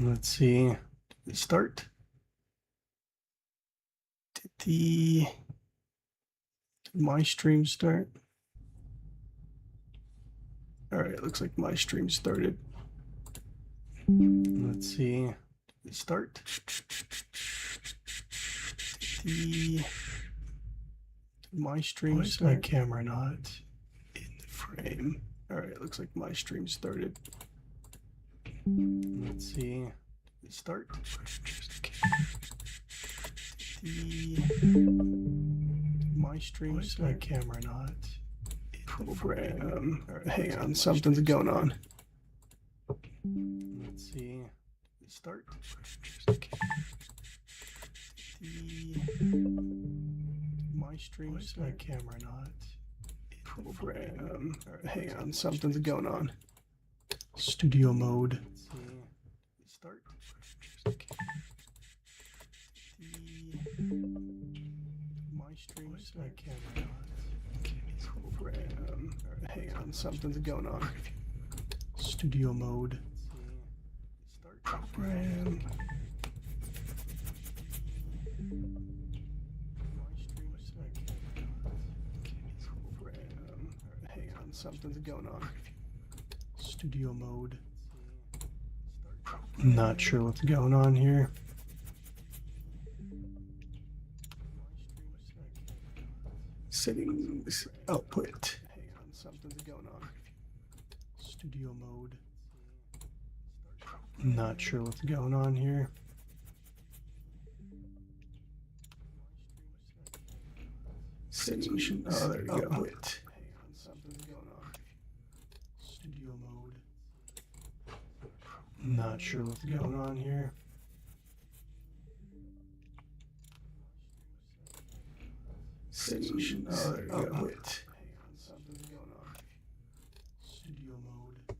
Let's see. Did we start? Did my stream start? All right, looks like my stream started. Let's see. Did we start? Did my stream start? Why is my camera not in the frame? All right, looks like my stream started. Let's see. Did we start? My stream start? My camera not in program. All right, hang on, something's going on. Let's see. Did we start? My stream start? My camera not in program. All right, hang on, something's going on. Studio mode. Start. My stream. My camera. Program. Right, hang on, something's going on. Studio mode. Start program. Program. Right, hang on, something's going on. Studio mode. Not sure what's going on here. Settings, output. Hang on, something's going on. Studio mode. Not sure what's going on here. Settings, oh, there you go. Output. Hang on, something's going on. Studio mode. Not sure what's going on here. Settings, oh, there you go. Output. Hang on, something's going on. Studio mode.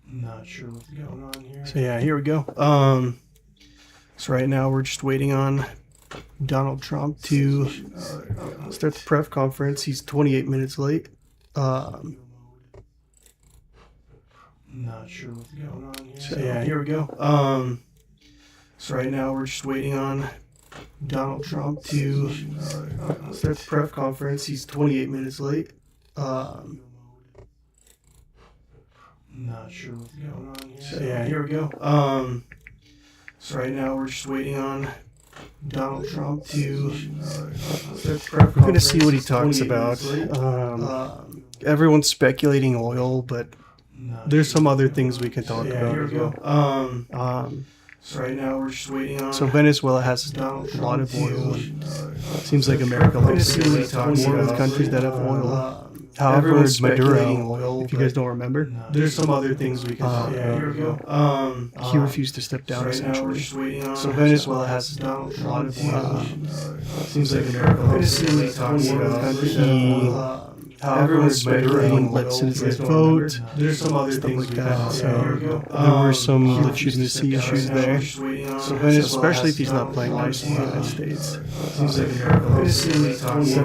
Not sure what's going on here. So yeah, here we go. So right now we're just waiting on Donald Trump to start the press conference. He's 28 minutes late. Not sure what's going on here. So yeah, here we go. So right now we're just waiting on Donald Trump to start the press conference. He's 28 minutes late. Not sure what's going on here. So yeah, here we go. So right now we're just waiting on Donald Trump to start the press conference. We're going to see what he talks about. Everyone's speculating oil, but there's some other things we can talk about. Here we go. So right now we're just waiting on. So Venezuela has a lot of oil. Seems like America likes to war with countries that have oil. However, Maduro, if you guys don't remember, there's some other things we can talk about. Here we go. He refused to step down essentially. So Venezuela has a lot of oil. Seems like America likes to war with countries that have oil. However, Maduro let citizens vote. There's some other things like that. So there were some legitimacy issues there. So especially if he's not playing nice in the United States. Seems like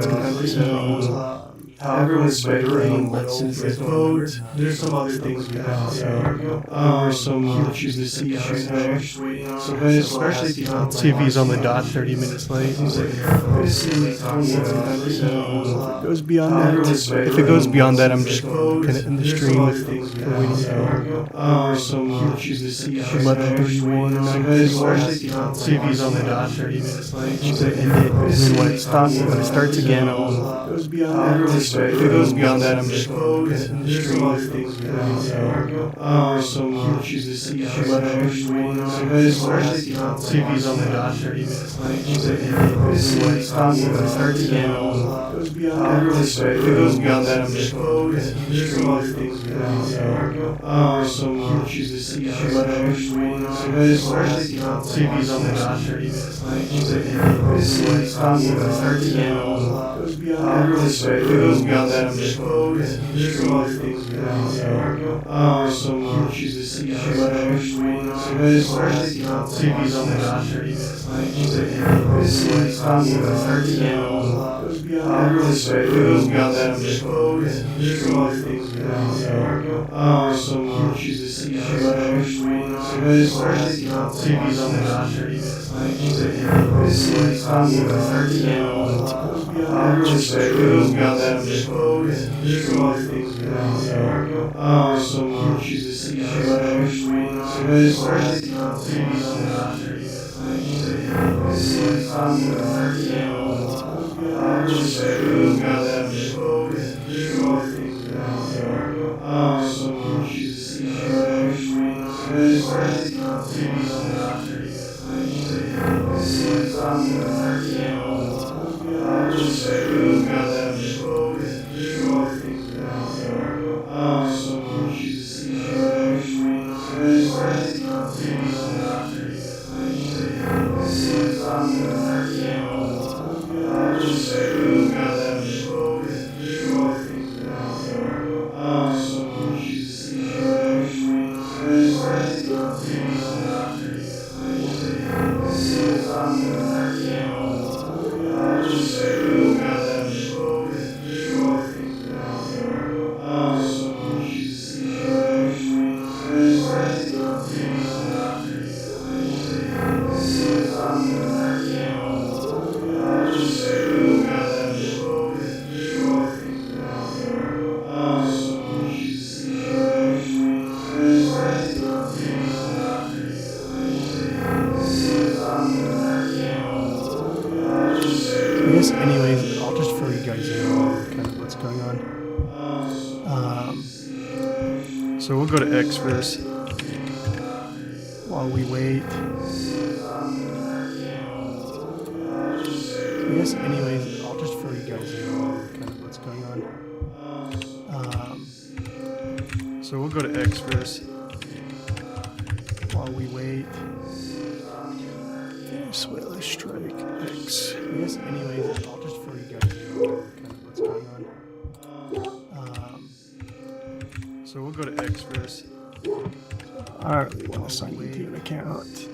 America. However, Maduro let citizens vote. There's some other things we have. So there were some legitimacy issues there. So especially if he's not, see if he's on the dot 30 minutes late. Seems like it goes beyond that. If it goes beyond that, I'm just kind of in the stream with waiting for some 11:31 or 9:31. See if he's on the dot 30 minutes late. End it, and then when it starts again, I'll. If it goes beyond that, I'm just kind of in the stream with some 11:31. See if he's on the dot 30 minutes late. End it, and then when it starts again, I'll. If it goes beyond that, I'm just kind of in the stream with some 11:31. See if he's on the dot 30 minutes late. End it, and then when it starts again, I'll. Everyone's things beyond that, I'm just there's some other things beyond that. Some issues with seizures, waiting on CV's on the doctor. Everyone's things beyond that, I'm just there's some other things beyond that. Some issues with seizures, waiting on CV's on the doctor. Everyone's things beyond that, I'm just there's some other things beyond that. Some issues with seizures, waiting on CV's on the doctor. Everyone's things beyond that, I'm just there's some other things beyond that. Some issues with seizures, waiting on CV's on the doctor. Anyways, I'll just fill you guys in kind of what's going on. So we'll go to X first while we wait. Anyways, I'll just fill you guys in kind of what's going on. So we'll go to X first while we wait. Venezuela strike X. Anyways, I'll just fill you guys in kind of what's going on. So we'll go to X first. I don't really want to sign you to an account,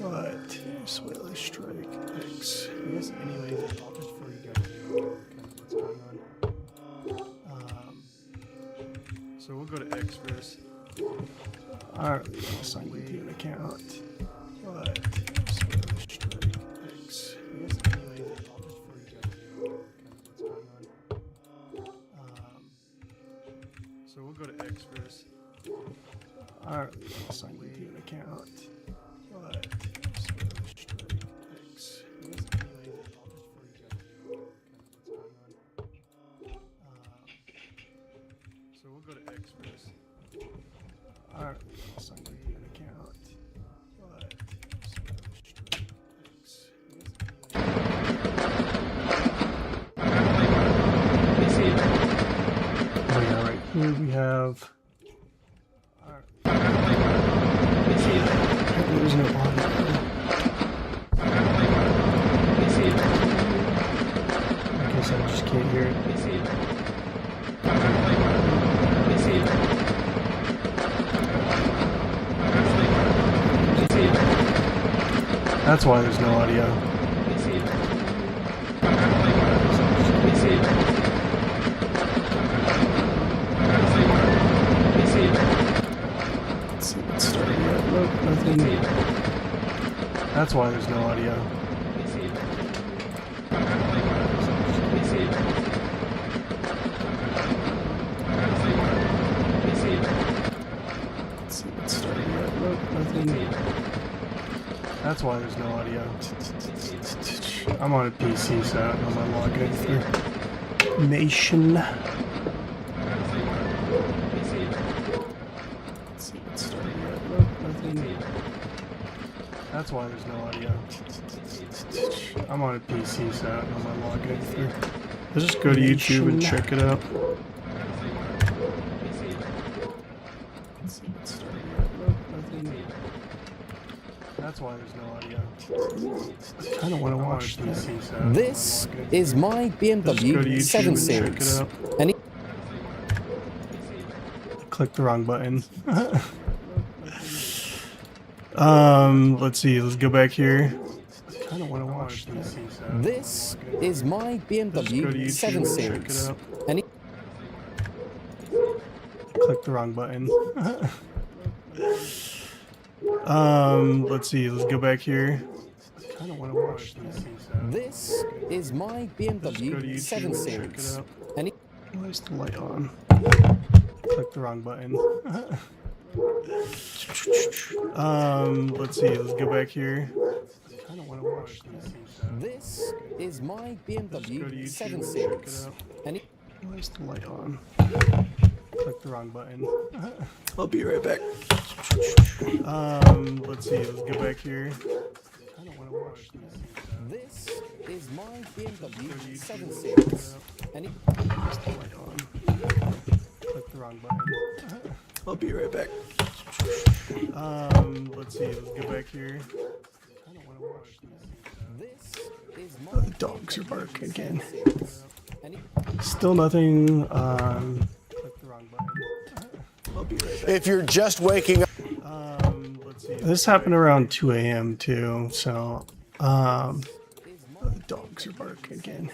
but Venezuela strike X. Anyways, I'll just fill you guys in kind of what's going on. So we'll go to X first. I don't really want to sign you to an account, but Venezuela strike X. Anyways, I'll just fill you guys in kind of what's going on. So we'll go to X first. I don't really want to sign you to an account, but Venezuela strike X. Anyways, I'll just fill you guys in kind of what's going on. So we'll go to X first. I don't really want to sign you to an account, but Venezuela strike X. Oh yeah, right here we have. There's no audio. I guess I just can't hear it. That's why there's no audio. Let's see what's starting yet. Nope, nothing. That's why there's no audio. Let's see what's starting yet. Nope, nothing. That's why there's no audio. I'm on a PC, so I don't know my login for Nation. Let's see what's starting yet. Nope, nothing. That's why there's no audio. I'm on a PC, so I don't know my login for. Let's just go to YouTube and check it out. Let's see what's starting yet. Nope, nothing. That's why there's no audio. I kind of want to watch this. This is my BMW 7 Series. And Click the wrong button. Let's see. Let's go back here. I kind of want to watch this. this is my BMW 7 Series. And Click the wrong button. Let's see. Let's go back here. I kind of want to watch this. this is my BMW 7 Series. And why is the light on? Click the wrong button. Let's see. Let's go back here. I kind of want to watch this. this is my BMW 7 Series. And why is the light on? Click the wrong button. I'll be right back. Let's see. Let's go back here. I don't want to watch this. this is my BMW 7 Series. And why is the light on? Click the wrong button. I'll be right back. Let's see. Let's go back here. I don't want to watch this. this is my The dogs are barking again. Still nothing. Click the wrong button. I'll be right back. If you're just waking up. Let's see. This happened around 2 a.m. too, so the dogs are barking again.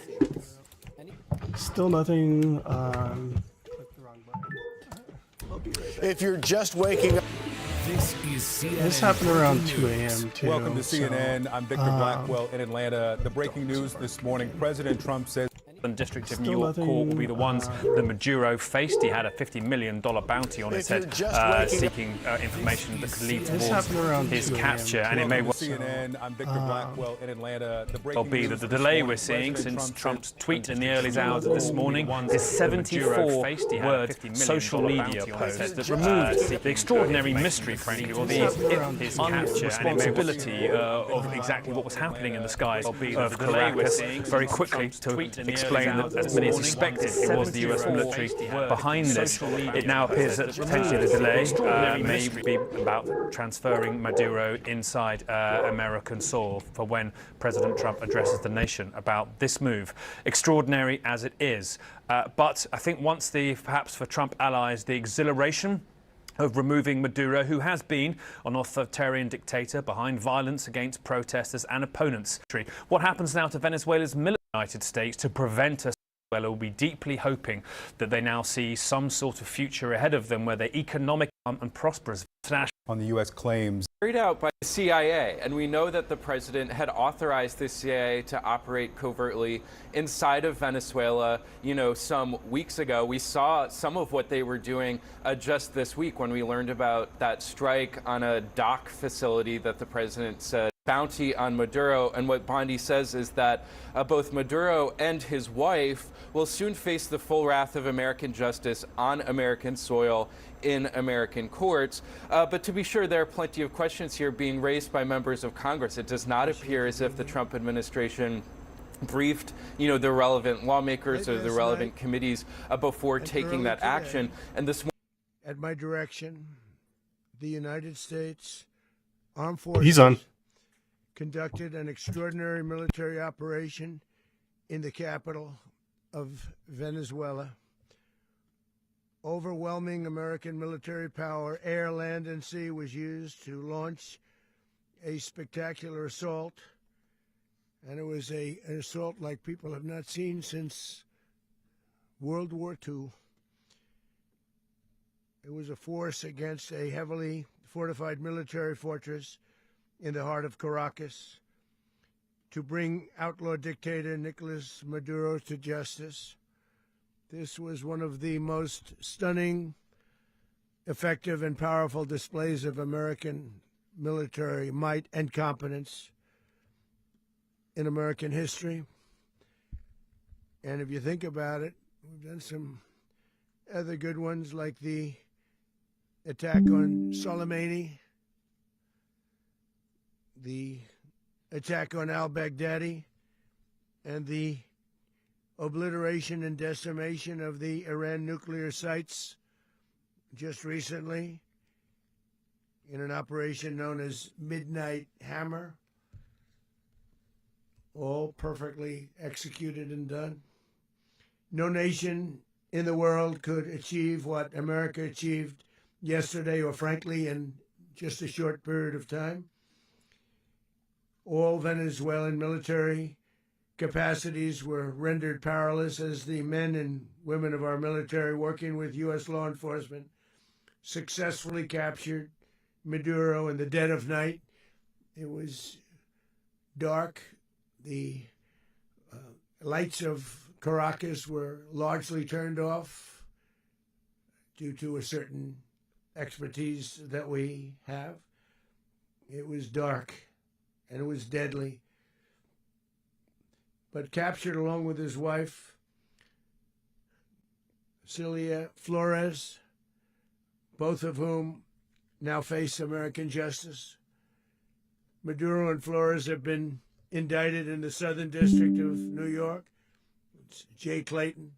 Still nothing. Click the wrong button. I'll be right back. If you're just waking up. This is CNN. This happened around 2 a.m. too. Welcome to so, CNN. I'm Victor Blackwell in Atlanta. The breaking news this morning, President Trump says and District of Still New York nothing, Court will be the ones that Maduro faced. He had a $50 million bounty on his If you're head, just waking seeking information that could lead This towards happened around his 2 a.m. capture. And it may Welcome well to CNN. I'm Victor Blackwell in Atlanta. The breaking be news that the this delay morning, we're seeing President since Trump Trump's said tweet in the early hours of this morning is 74-word social media post that removed the extraordinary mystery, frankly, or the unresponsibility of exactly what was happening in the skies of Caracas very quickly to explain that, as many suspected, it was the US military behind this. It now appears that potentially the delay may be about transferring Maduro inside American soil for when President Trump addresses the nation about this move, extraordinary as it is. But I think once perhaps for Trump allies, the exhilaration of removing Maduro, who has been an authoritarian dictator behind violence against protesters and opponents. What happens now to Venezuela's military United States to prevent us? Will be deeply hoping that they now see some sort of future ahead of them where they're economic and prosperous. on the U.S. claims. Carried out by the CIA, and we know that the president had authorized the CIA to operate covertly inside of Venezuela, some weeks ago. We saw some of what they were doing just this week when we learned about that strike on a dock facility that the president said bounty on Maduro. And what Bondi says is that both Maduro and his wife will soon face the full wrath of American justice on American soil in American courts. But to be sure, there are plenty of questions here being raised by members of Congress. It does not appear as if the Trump administration briefed, the relevant lawmakers or the relevant committees before taking that action. And this at my direction, the United States Armed Forces He's on. conducted an extraordinary military operation in the capital of Venezuela. Overwhelming American military power, air, land, and sea, was used to launch a spectacular assault. And it was an assault like people have not seen since World War II. It was a force against a heavily fortified military fortress in the heart of Caracas to bring outlaw dictator Nicolás Maduro to justice. This was one of the most stunning, effective, and powerful displays of American military might and competence in American history. And if you think about it, we've done some other good ones, like the attack on Soleimani, the attack on al-Baghdadi, and the obliteration and decimation of the Iran nuclear sites just recently. in an operation known as Midnight Hammer, all perfectly executed and done. No nation in the world could achieve what America achieved yesterday, or frankly, in just a short period of time. All Venezuelan military capacities were rendered powerless as the men and women of our military, working with U.S. law enforcement, successfully captured Maduro in the dead of night. It was dark. The lights of Caracas were largely turned off due to a certain expertise that we have. It was dark and it was deadly. But captured along with his wife, Celia Flores, both of whom now face American justice. Maduro and Flores have been indicted in the Southern District of New York, Jay Clayton,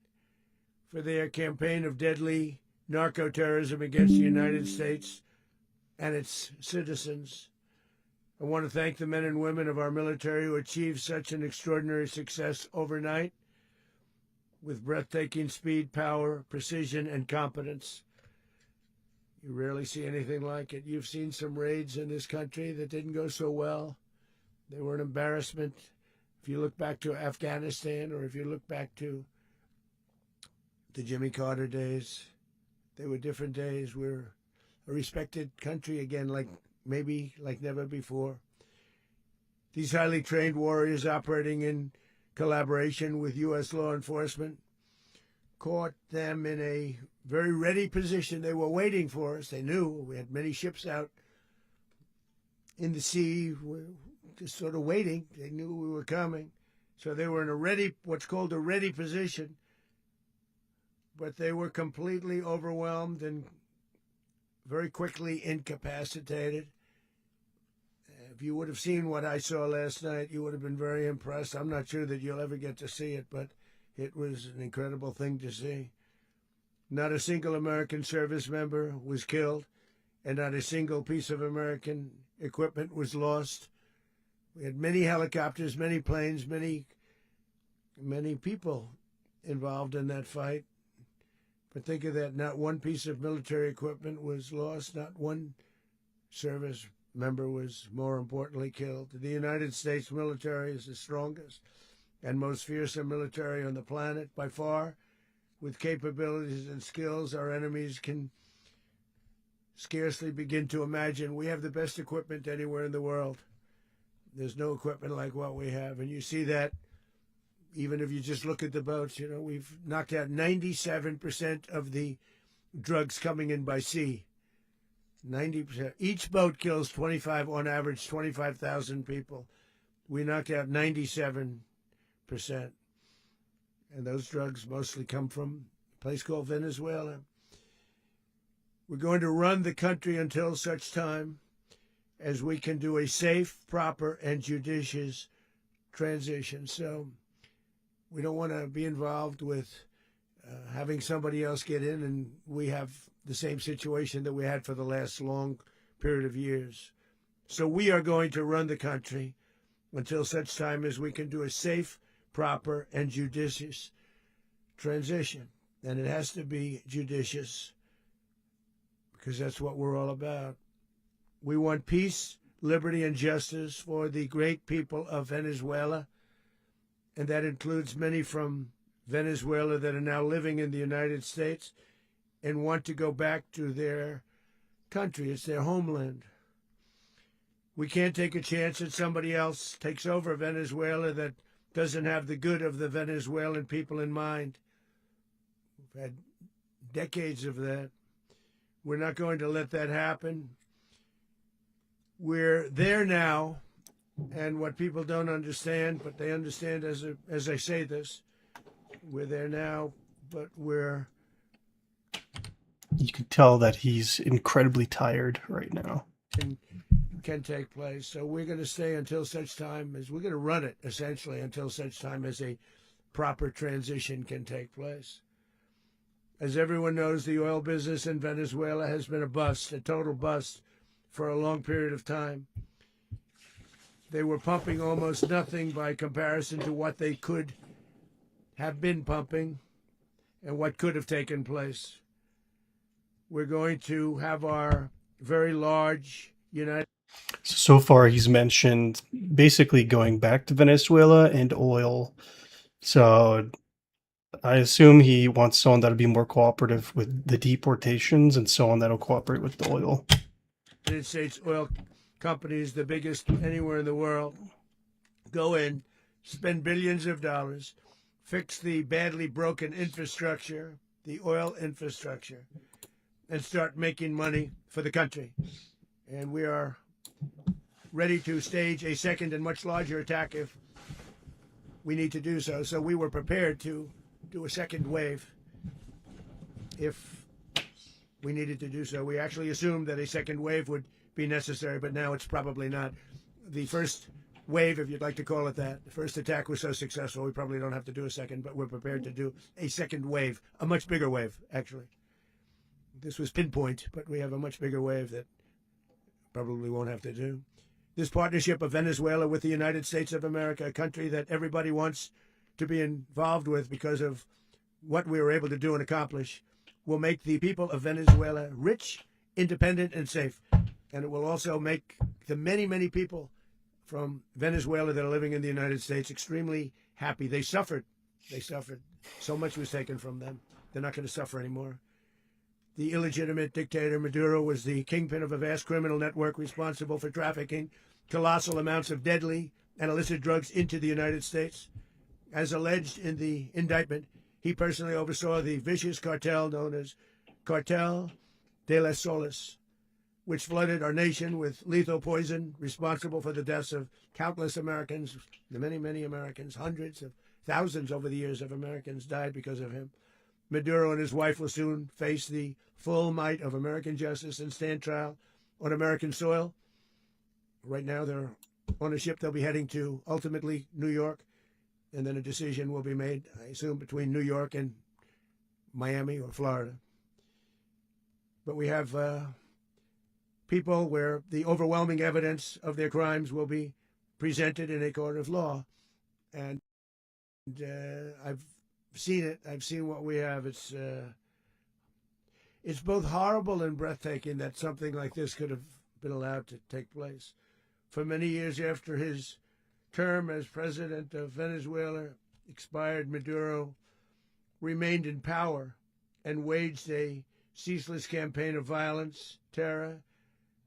for their campaign of deadly narco-terrorism against the United States and its citizens. I want to thank the men and women of our military who achieved such an extraordinary success overnight with breathtaking speed, power, precision, and competence. You rarely see anything like it. You've seen some raids in this country that didn't go so well. They were an embarrassment. If you look back to Afghanistan, or if you look back to the Jimmy Carter days, they were different days. We're a respected country again, like never before. These highly trained warriors operating in collaboration with U.S. law enforcement caught them in a very ready position. They were waiting for us. They knew we had many ships out in the sea, just sort of waiting. They knew we were coming. So they were in what's called a ready position, but they were completely overwhelmed and very quickly incapacitated. If you would have seen what I saw last night, you would have been very impressed. I'm not sure that you'll ever get to see it, but it was an incredible thing to see. Not a single American service member was killed, and not a single piece of American equipment was lost. We had many helicopters, many planes, many people involved in that fight. But think of that, not one piece of military equipment was lost, not one service member was, more importantly, killed. The United States military is the strongest and most fearsome military on the planet by far. With capabilities and skills our enemies can scarcely begin to imagine. We have the best equipment anywhere in the world. There's no equipment like what we have. And you see that even if you just look at the boats. You know, we've knocked out 97% of the drugs coming in by sea. 90%. Each boat kills on average 25,000 people. We knocked out 97%. And those drugs mostly come from a place called Venezuela. We're going to run the country until such time as we can do a safe, proper, and judicious transition. So we don't want to be involved with having somebody else get in, and we have the same situation that we had for the last long period of years. So we are going to run the country until such time as we can do a safe, proper, and judicious transition. And it has to be judicious because that's what we're all about. We want peace, liberty, and justice for the great people of Venezuela, and that includes many from Venezuela that are now living in the United States and want to go back to their country. It's their homeland. We can't take a chance that somebody else takes over Venezuela that doesn't have the good of the Venezuelan people in mind. We've had decades of that. We're not going to let that happen. We're there now, and what people don't understand, but they understand as I say this, we're there now, but you can tell that he's incredibly tired right now. Can take place. So we're going to stay until such time as we're going to run it, essentially, until such time as a proper transition can take place. As everyone knows, the oil business in Venezuela has been a bust, a total bust, for a long period of time. They were pumping almost nothing by comparison to what they could have been pumping and what could have taken place. We're going to have our very large United So far, he's mentioned basically going back to Venezuela and oil. So I assume he wants someone that'll be more cooperative with the deportations and someone that'll cooperate with the oil. United States oil companies, the biggest anywhere in the world, go in, spend billions of dollars, fix the badly broken infrastructure, the oil infrastructure, and start making money for the country. And we are ready to stage a second and much larger attack if we need to do so. So we were prepared to do a second wave if we needed to do so. We actually assumed that a second wave would be necessary, but now it's probably not. The first wave, if you'd like to call it that, the first attack was so successful, we probably don't have to do a second, but we're prepared to do a second wave, a much bigger wave, actually. This was pinpoint, but we have a much bigger wave that probably won't have to do. This partnership of Venezuela with the United States of America, a country that everybody wants to be involved with because of what we were able to do and accomplish, will make the people of Venezuela rich, independent, and safe. And it will also make the many, many people from Venezuela that are living in the United States extremely happy. They suffered. They suffered. So much was taken from them. They're not going to suffer anymore. The illegitimate dictator Maduro was the kingpin of a vast criminal network responsible for trafficking colossal amounts of deadly and illicit drugs into the United States. As alleged in the indictment, he personally oversaw the vicious cartel known as Cartel de las Solas, which flooded our nation with lethal poison, responsible for the deaths of countless Americans, the many, many Americans. Hundreds of thousands over the years of Americans died because of him. Maduro and his wife will soon face the full might of American justice and stand trial on American soil. Right now, they're on a ship. They'll be heading to, ultimately, New York, and then a decision will be made, I assume, between New York and Miami or Florida. But we have people where the overwhelming evidence of their crimes will be presented in a court of law. And I've seen it. I've seen what we have. It's both horrible and breathtaking that something like this could have been allowed to take place. For many years after his term as president of Venezuela expired, Maduro remained in power and waged a ceaseless campaign of violence, terror,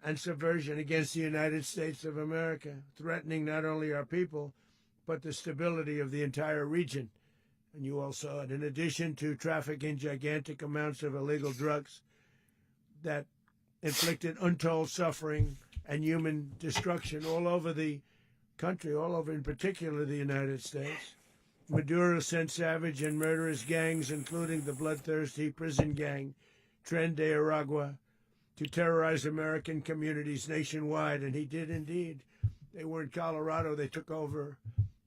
and subversion against the United States of America, threatening not only our people, but the stability of the entire region. And you all saw it. In addition to trafficking gigantic amounts of illegal drugs that inflicted untold suffering and human destruction all over the country, all over in particular the United States, Maduro sent savage and murderous gangs, including the bloodthirsty prison gang Tren de Aragua, to terrorize American communities nationwide. And he did indeed. They were in Colorado. They took over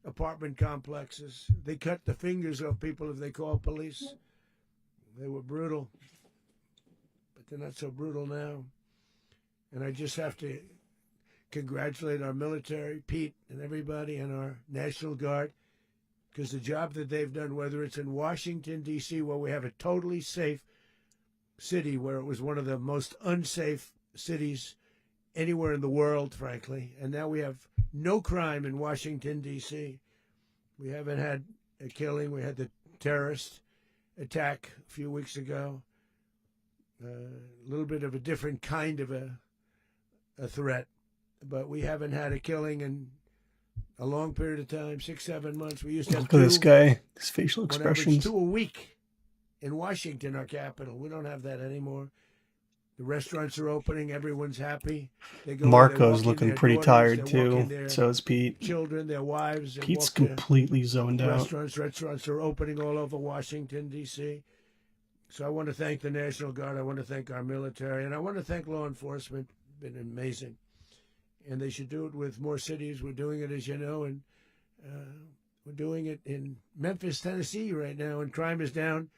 apartment complexes. They cut the fingers off people if they called police. They were brutal, but they're not so brutal now. And I just have to congratulate our military, Pete and everybody, and our National Guard, because the job that they've done, whether it's in Washington, D.C., where we have a totally safe city, where it was one of the most unsafe cities anywhere in the world, frankly, and now we have no crime in Washington, D.C. We haven't had a killing. We had the terrorist attack a few weeks ago. A little bit of a different kind of a threat, but we haven't had a killing in a long period of time, 6-7 months. We used to have Look at this guy, his facial expressions. 2 a week in Washington, our capital. We don't have that anymore. The restaurants are opening. Everyone's happy. They go, Marco's looking pretty tired too. Their So is Pete. children, their wives. Pete's completely zoned out. Restaurants are opening all over Washington, D.C. So I want to thank the National Guard. I want to thank our military. And I want to thank law enforcement. It's been amazing. And they should do it with more cities. We're doing it, as you know, and we're doing it in Memphis, Tennessee right now, and crime is down.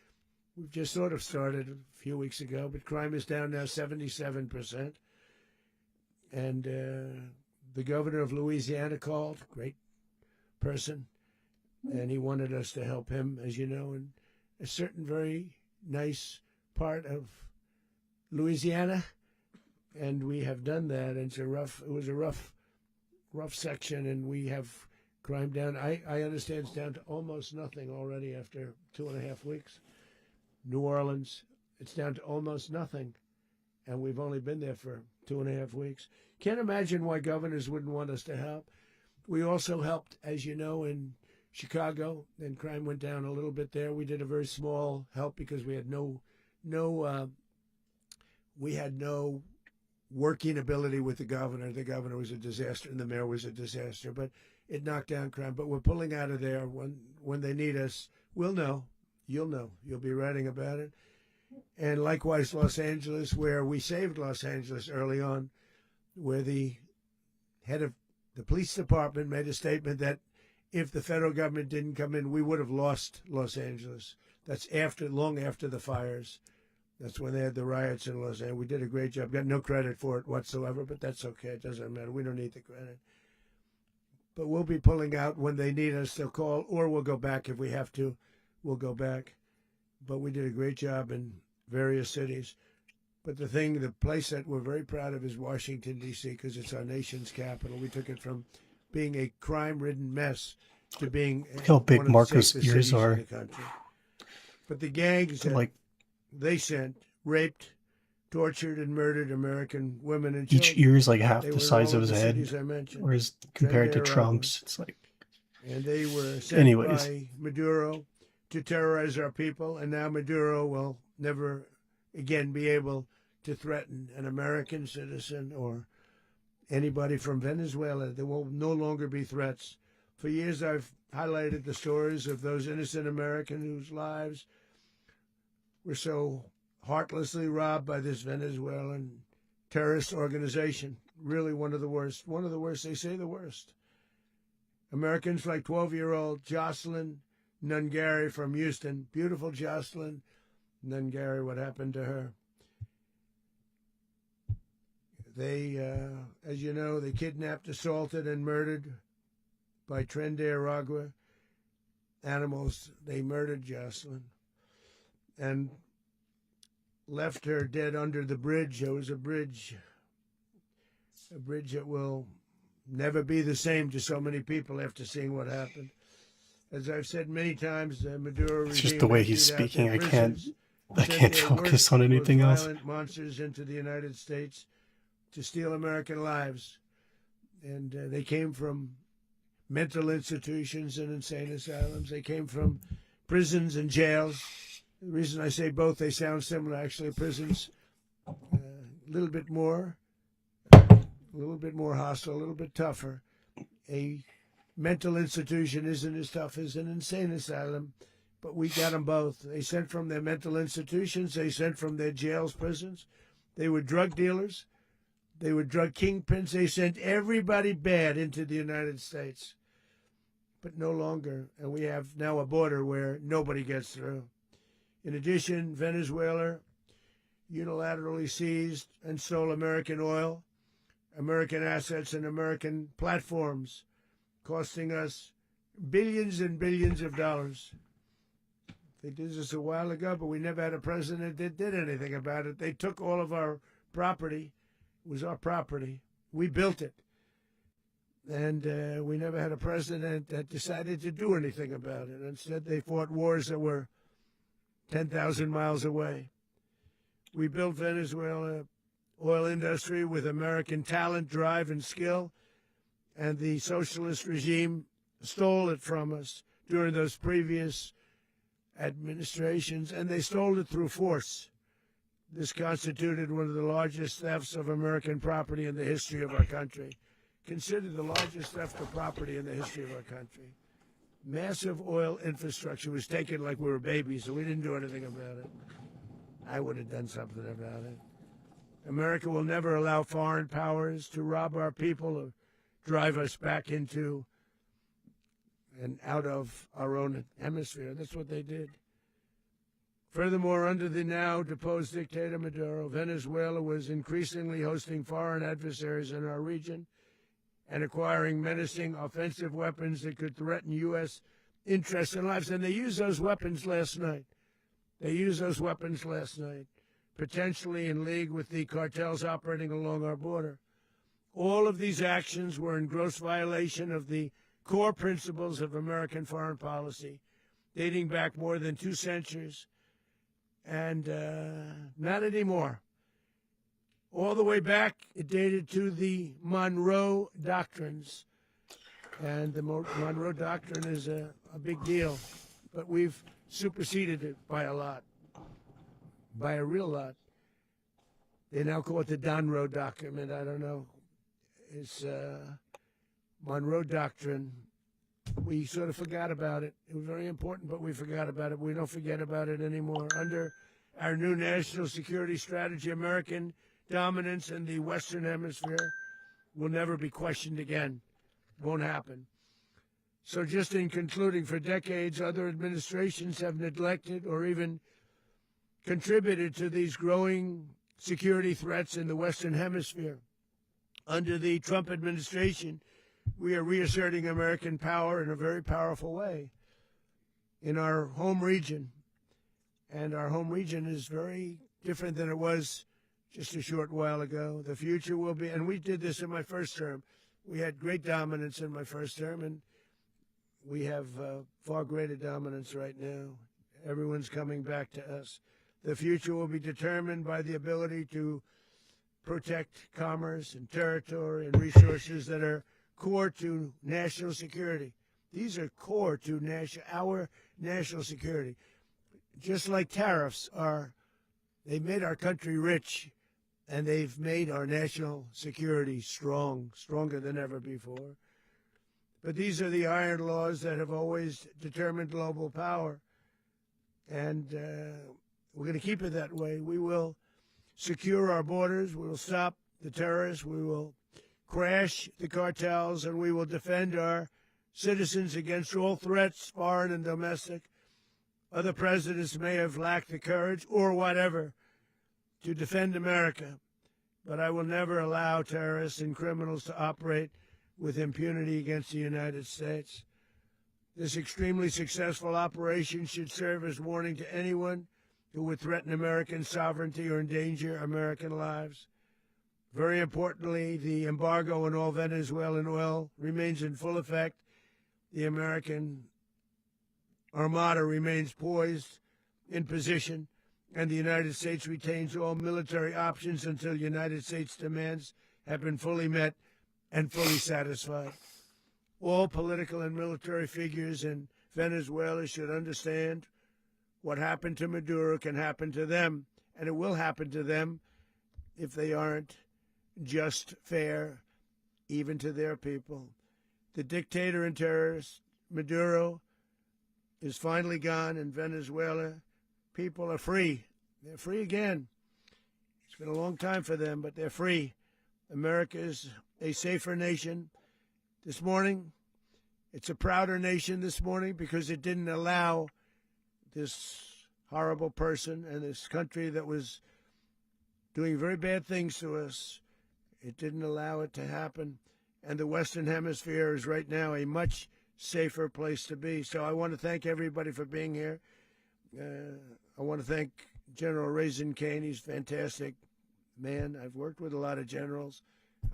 We've just sort of started a few weeks ago, but crime is down now 77%. And the governor of Louisiana called, great person, and he wanted us to help him, as you know, in a certain very nice part of Louisiana, and we have done that. And it was a rough section, and we have crime down. I understand it's down to almost nothing already after 2.5 weeks. New Orleans, it's down to almost nothing, and we've only been there for 2.5 weeks. Can't imagine why governors wouldn't want us to help. We also helped, as you know, in Chicago, and crime went down a little bit there. We did a very small help because we had no working ability with the governor. The governor was a disaster, and the mayor was a disaster. But it knocked down crime. But we're pulling out of there when they need us. We'll know. You'll know. You'll be writing about it. And likewise, Los Angeles, where we saved Los Angeles early on, where the head of the police department made a statement that if the federal government didn't come in, we would have lost Los Angeles. That's long after the fires. That's when they had the riots in Los Angeles. We did a great job. Got no credit for it whatsoever, but that's okay. It doesn't matter. We don't need the credit. But we'll be pulling out when they need us. They'll call, or we'll go back if we have to. We'll go back. But we did a great job in various cities. But the place that we're very proud of is Washington, D.C., because it's our nation's capital. We took it from being a crime-ridden mess to being How big one of Marco's the safest ears cities are. in the country. But the gangs that they sent raped, tortured, and murdered American women and children. Each ear is like half They the were in size all of his the head, cities I mentioned. whereas compared to Trendera, Trump's, it's like. And they were sent Anyways. by Maduro to terrorize our people, and now Maduro will never again be able to threaten an American citizen or anybody from Venezuela. There will no longer be threats. For years, I've highlighted the stories of those innocent Americans whose lives were so heartlessly robbed by this Venezuelan terrorist organization. Really one of the worst. One of the worst. They say the worst. Americans like 12-year-old Jocelyn Nungari from Houston. Beautiful Jocelyn Nungari. What happened to her? They, as you know, they kidnapped, assaulted, and murdered by Trendera animals. They murdered Jocelyn and left her dead under the bridge. There was a bridge that will never be the same to so many people after seeing what happened. As I've said many times, the Maduro It's just regime the way emptied he's out speaking. their I can't prisons, sent their focus worst, on anything most else. violent monsters into the United States to steal American lives. And they came from mental institutions and insane asylums. They came from prisons and jails. The reason I say both, they sound similar. Actually, prisons, a little bit more hostile, a little bit tougher. A mental institution isn't as tough as an insane asylum, but we got them both. They sent from their mental institutions. They sent from their jails, prisons. They were drug dealers. They were drug kingpins. They sent everybody bad into the United States, but no longer. And we have now a border where nobody gets through. In addition, Venezuela unilaterally seized and stole American oil, American assets, and American platforms, costing us billions and billions of dollars. They did this a while ago, but we never had a president that did anything about it. They took all of our property. It was our property. We built it. And we never had a president that decided to do anything about it. Instead, they fought wars that were 10,000 miles away. We built Venezuela oil industry with American talent, drive, and skill, and the socialist regime stole it from us during those previous administrations, and they stole it through force. This constituted one of the largest thefts of American property in the history of our country. Considered the largest theft of property in the history of our country. Massive oil infrastructure was taken like we were babies, so we didn't do anything about it. I would have done something about it. America will never allow foreign powers to rob our people or drive us back into and out of our own hemisphere. That's what they did. Furthermore, under the now deposed dictator Maduro, Venezuela was increasingly hosting foreign adversaries in our region and acquiring menacing offensive weapons that could threaten U.S. interests and lives. And they used those weapons last night. Potentially in league with the cartels operating along our border. All of these actions were in gross violation of the core principles of American foreign policy, dating back more than 2 centuries, and not anymore. All the way back, it dated to the Monroe Doctrines, and the Monroe Doctrine is a big deal, but we've superseded it by a lot, by a real lot. They now call it the Donroe Document. I don't know. It's Monroe Doctrine. We sort of forgot about it. It was very important, but we forgot about it. We don't forget about it anymore. Under our new national security strategy, American dominance in the Western Hemisphere will never be questioned again. Won't happen. So just in concluding, for decades, other administrations have neglected or even contributed to these growing security threats in the Western Hemisphere. Under the Trump administration, we are reasserting American power in a very powerful way in our home region. And our home region is very different than it was just a short while ago. The future will be, and we did this in my first term. We had great dominance in my first term, and we have far greater dominance right now. Everyone's coming back to us. The future will be determined by the ability to protect commerce and territory and resources that are core to national security. These are core to our national security. Just like tariffs they've made our country rich, and they've made our national security stronger than ever before. But these are the iron laws that have always determined global power, and we're going to keep it that way. We will secure our borders. We will stop the terrorists. We will crash the cartels, and we will defend our citizens against all threats, foreign and domestic. Other presidents may have lacked the courage or whatever to defend America, but I will never allow terrorists and criminals to operate with impunity against the United States. This extremely successful operation should serve as warning to anyone who would threaten American sovereignty or endanger American lives. Very importantly, the embargo on all Venezuelan oil remains in full effect. The American Armada remains poised in position, and the United States retains all military options until United States demands have been fully met and fully satisfied. All political and military figures in Venezuela should understand what happened to Maduro can happen to them, and it will happen to them if they aren't just fair, even to their people. The dictator and terrorist, Maduro, is finally gone, and Venezuela people are free. They're free again. It's been a long time for them, but they're free. America is a safer nation this morning. It's a prouder nation this morning because it didn't allow this horrible person and this country that was doing very bad things to us. It didn't allow it to happen. And the Western Hemisphere is right now a much safer place to be. So I want to thank everybody for being here. I want to thank General Raisin Kane. He's a fantastic man. I've worked with a lot of generals.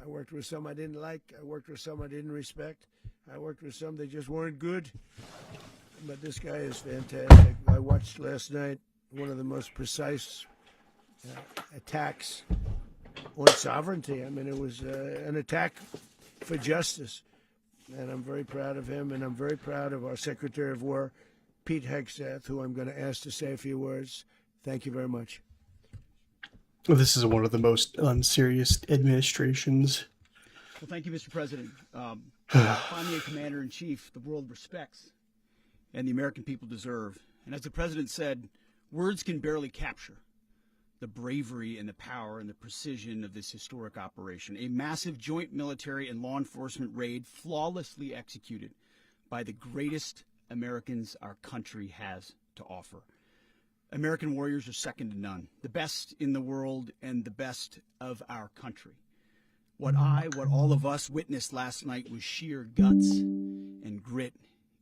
I worked with some I didn't like. I worked with some I didn't respect. I worked with some that just weren't good. But this guy is fantastic. I watched last night one of the most precise attacks on sovereignty. I mean, it was an attack for justice. And I'm very proud of him, and I'm very proud of our Secretary of War, Pete Hegseth, who I'm going to ask to say a few words. Thank you very much. This is one of the most unserious administrations. Well, thank you, Mr. President. Finally, a commander-in-chief the world respects and the American people deserve. And as the President said, words can barely capture the bravery and the power and the precision of this historic operation. A massive joint military and law enforcement raid flawlessly executed by the greatest Americans our country has to offer. American warriors are second to none, the best in the world and the best of our country. What all of us witnessed last night was sheer guts and grit,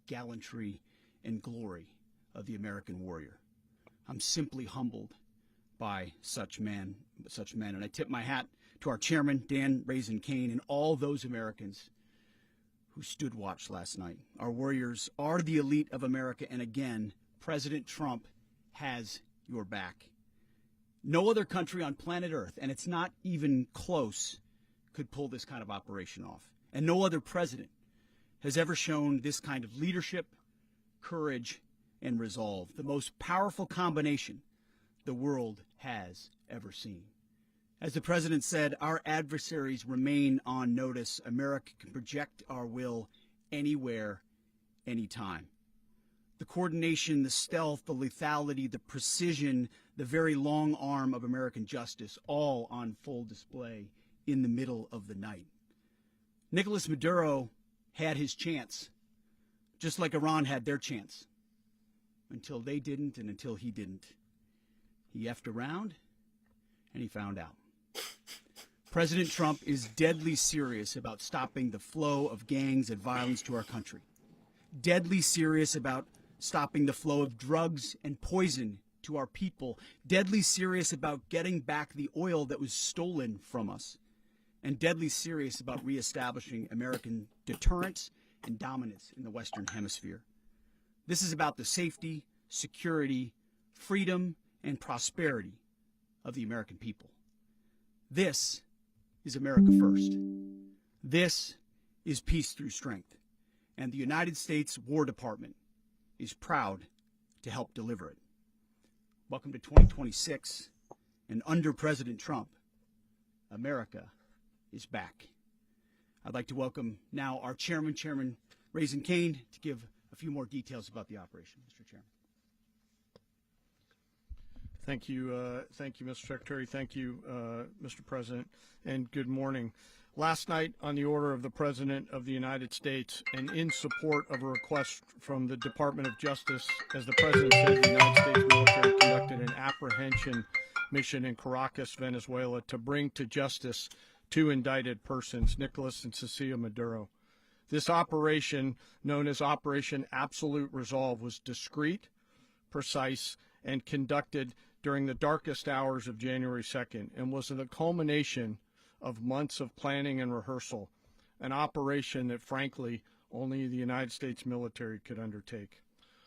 gallantry and glory of the American warrior. I'm simply humbled by such men, and I tip my hat to our chairman, Dan Raisin Kane, and all those Americans who stood watch last night. Our warriors are the elite of America, and again, President Trump has your back. No other country on planet Earth, and it's not even close, could pull this kind of operation off. And no other president has ever shown this kind of leadership, courage, and resolve, the most powerful combination the world has ever seen. As the president said, our adversaries remain on notice. America can project our will anywhere, anytime. The coordination, the stealth, the lethality, the precision, the very long arm of American justice, all on full display in the middle of the night. Nicolás Maduro had his chance, just like Iran had their chance, until they didn't and until he didn't. He effed around, and he found out. President Trump is deadly serious about stopping the flow of gangs and violence to our country. Deadly serious about stopping the flow of drugs and poison to our people. Deadly serious about getting back the oil that was stolen from us. And deadly serious about reestablishing American deterrence and dominance in the Western Hemisphere. This is about the safety, security, freedom, and prosperity of the American people. This is America first. This is peace through strength. And the United States War Department is proud to help deliver it. Welcome to 2026, and under President Trump, America is back. I'd like to welcome now our chairman, Chairman Raisin Kane, to give a few more details about the operation. Mr. Chairman. Thank you, Mr. Secretary. Thank you, Mr. President, and good morning. Last night, on the order of the President of the United States and in support of a request from the Department of Justice, as the President said, the United States military conducted an apprehension mission in Caracas, Venezuela, to bring to justice two indicted persons, Nicolás and Cecilia Maduro. This operation, known as Operation Absolute Resolve, was discreet, precise, and conducted during the darkest hours of January 2nd and was the culmination of months of planning and rehearsal, an operation that, frankly, only the United States military could undertake.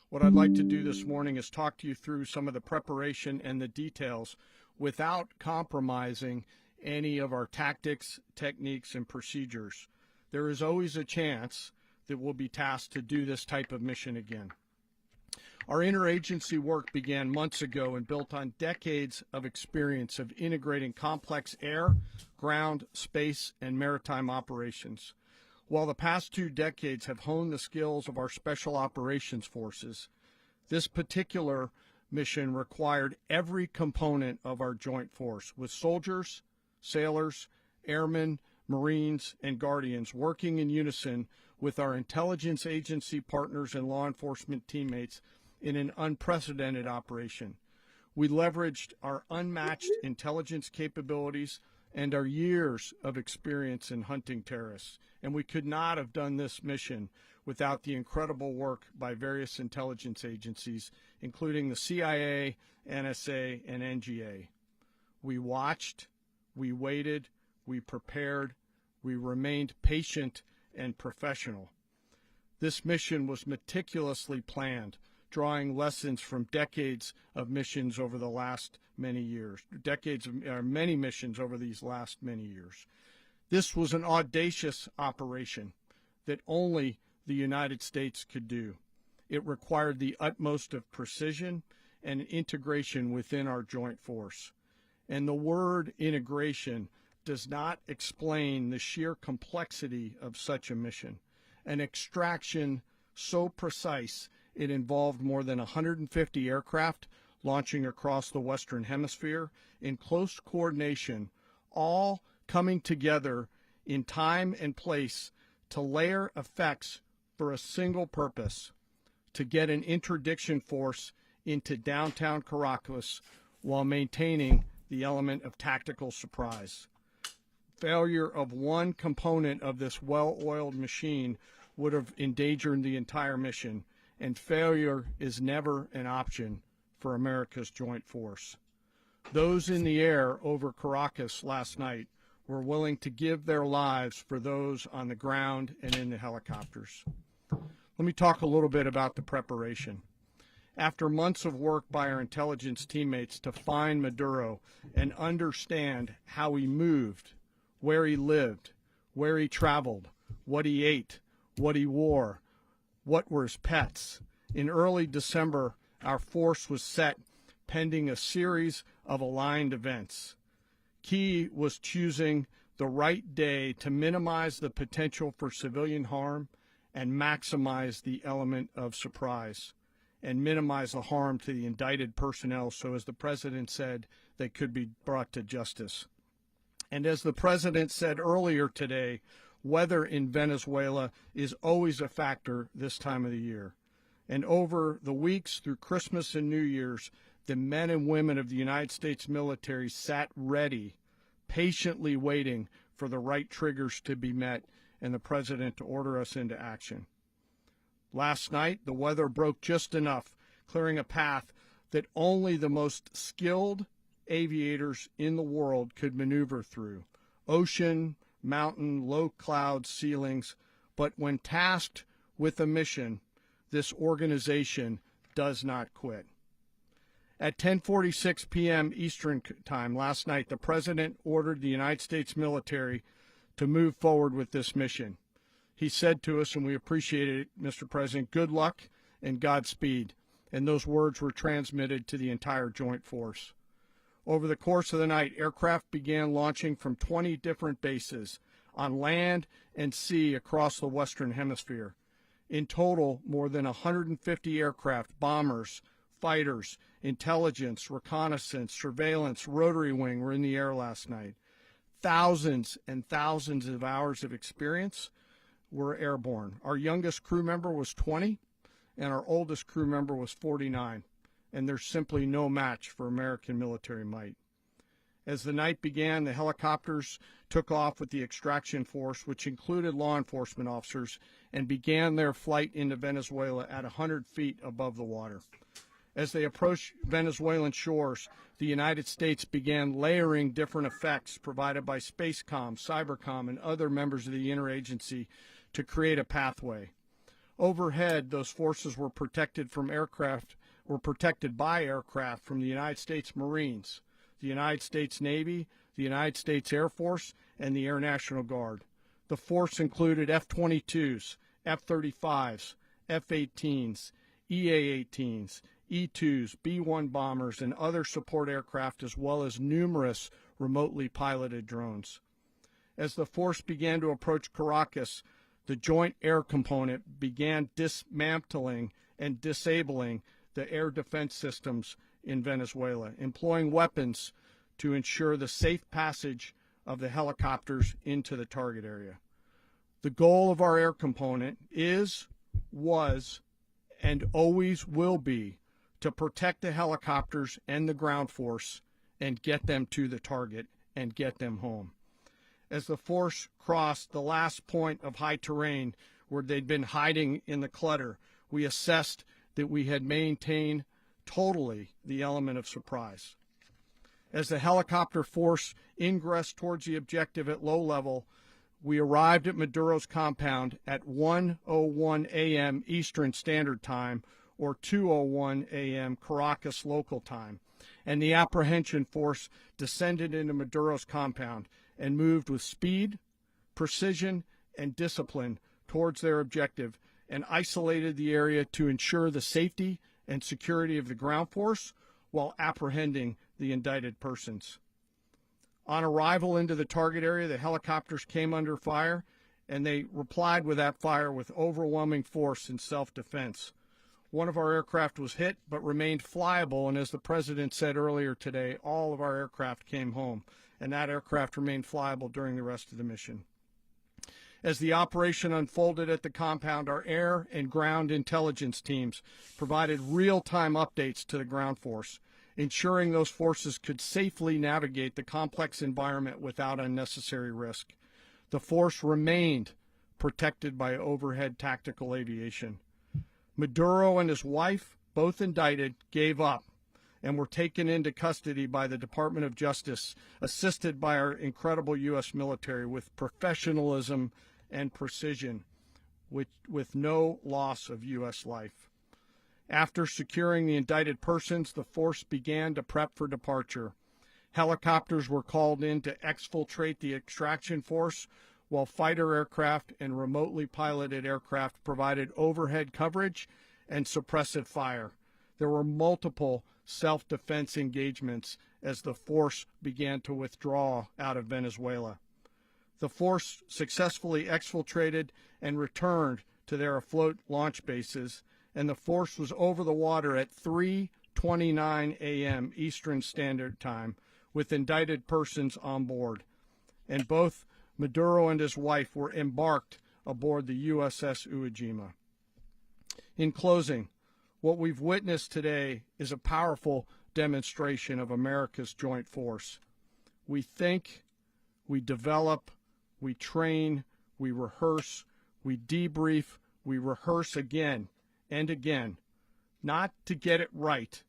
What I'd like to do this morning is talk to you through some of the preparation and the details without compromising any of our tactics, techniques, and procedures. There is always a chance that we'll be tasked to do this type of mission again. Our interagency work began months ago and built on decades of experience of integrating complex air, ground, space, and maritime operations. While the past 2 decades have honed the skills of our special operations forces, this particular mission required every component of our joint force, with soldiers, sailors, airmen, Marines, and Guardians working in unison with our intelligence agency partners and law enforcement teammates in an unprecedented operation. We leveraged our unmatched intelligence capabilities and our years of experience in hunting terrorists, and we could not have done this mission without the incredible work by various intelligence agencies, including the CIA, NSA, and NGA. We watched, we waited, we prepared, we remained patient and professional. This mission was meticulously planned, drawing lessons from decades of missions over the last many years, many missions over these last many years. This was an audacious operation that only the United States could do. It required the utmost of precision and integration within our joint force. And the word integration does not explain the sheer complexity of such a mission. An extraction so precise it involved more than 150 aircraft launching across the Western Hemisphere in close coordination, all coming together in time and place to layer effects for a single purpose: to get an interdiction force into downtown Caracas while maintaining the element of tactical surprise. Failure of one component of this well-oiled machine would have endangered the entire mission, and failure is never an option for America's joint force. Those in the air over Caracas last night were willing to give their lives for those on the ground and in the helicopters. Let me talk a little bit about the preparation. After months of work by our intelligence teammates to find Maduro and understand how he moved, where he lived, where he traveled, what he ate, what he wore, what were his pets, in early December, our force was set pending a series of aligned events. Key was choosing the right day to minimize the potential for civilian harm and maximize the element of surprise and minimize the harm to the indicted personnel so, as the president said, they could be brought to justice. And as the president said earlier today, weather in Venezuela is always a factor this time of the year. And over the weeks through Christmas and New Year's, the men and women of the United States military sat ready, patiently waiting for the right triggers to be met and the president to order us into action. Last night, the weather broke just enough, clearing a path that only the most skilled aviators in the world could maneuver through. Ocean, mountain, low cloud ceilings, but when tasked with a mission, this organization does not quit. At 10:46 p.m. Eastern Time last night, the President ordered the United States military to move forward with this mission. He said to us, and we appreciate it, Mr. President, good luck and Godspeed. And those words were transmitted to the entire joint force. Over the course of the night, aircraft began launching from 20 different bases on land and sea across the Western Hemisphere. In total, more than 150 aircraft, bombers, fighters, intelligence, reconnaissance, surveillance, rotary wing were in the air last night. Thousands and thousands of hours of experience were airborne. Our youngest crew member was 20, and our oldest crew member was 49, and there's simply no match for American military might. As the night began, the helicopters took off with the extraction force, which included law enforcement officers, and began their flight into Venezuela at 100 feet above the water. As they approached Venezuelan shores, the United States began layering different effects provided by Spacecom, Cybercom, and other members of the interagency to create a pathway. Overhead, those forces were protected by aircraft from the United States Marines, the United States Navy, the United States Air Force, and the Air National Guard. The force included F-22s, F-35s, F-18s, EA-18s, E-2s, B-1 bombers, and other support aircraft, as well as numerous remotely piloted drones. As the force began to approach Caracas, the Joint Air Component began dismantling and disabling the air defense systems in Venezuela, employing weapons to ensure the safe passage of the helicopters into the target area. The goal of our air component is, was, and always will be to protect the helicopters and the ground force and get them to the target and get them home. As the force crossed the last point of high terrain where they'd been hiding in the clutter, we assessed that we had maintained totally the element of surprise. As the helicopter force ingressed towards the objective at low level, we arrived at Maduro's compound at 1:01 a.m. Eastern Standard Time, or 2:01 a.m. Caracas local time, and the apprehension force descended into Maduro's compound and moved with speed, precision, and discipline towards their objective, and isolated the area to ensure the safety and security of the ground force while apprehending the indicted persons. On arrival into the target area, the helicopters came under fire, and they replied with that fire with overwhelming force in self-defense. One of our aircraft was hit but remained flyable, and as the President said earlier today, all of our aircraft came home, and that aircraft remained flyable during the rest of the mission. As the operation unfolded at the compound, our air and ground intelligence teams provided real-time updates to the ground force, ensuring those forces could safely navigate the complex environment without unnecessary risk. The force remained protected by overhead tactical aviation. Maduro and his wife, both indicted, gave up and were taken into custody by the Department of Justice, assisted by our incredible U.S. military with professionalism and precision, with no loss of U.S. life. After securing the indicted persons, the force began to prep for departure. Helicopters were called in to exfiltrate the extraction force, while fighter aircraft and remotely piloted aircraft provided overhead coverage and suppressive fire. There were multiple self-defense engagements as the force began to withdraw out of Venezuela. The force successfully exfiltrated and returned to their afloat launch bases, and the force was over the water at 3:29 a.m. Eastern Standard Time with indicted persons on board. And both Maduro and his wife were embarked aboard the USS Iwo Jima. In closing, what we've witnessed today is a powerful demonstration of America's joint force. We think, we develop, we train, we rehearse, we debrief, we rehearse again and again, not to get it right,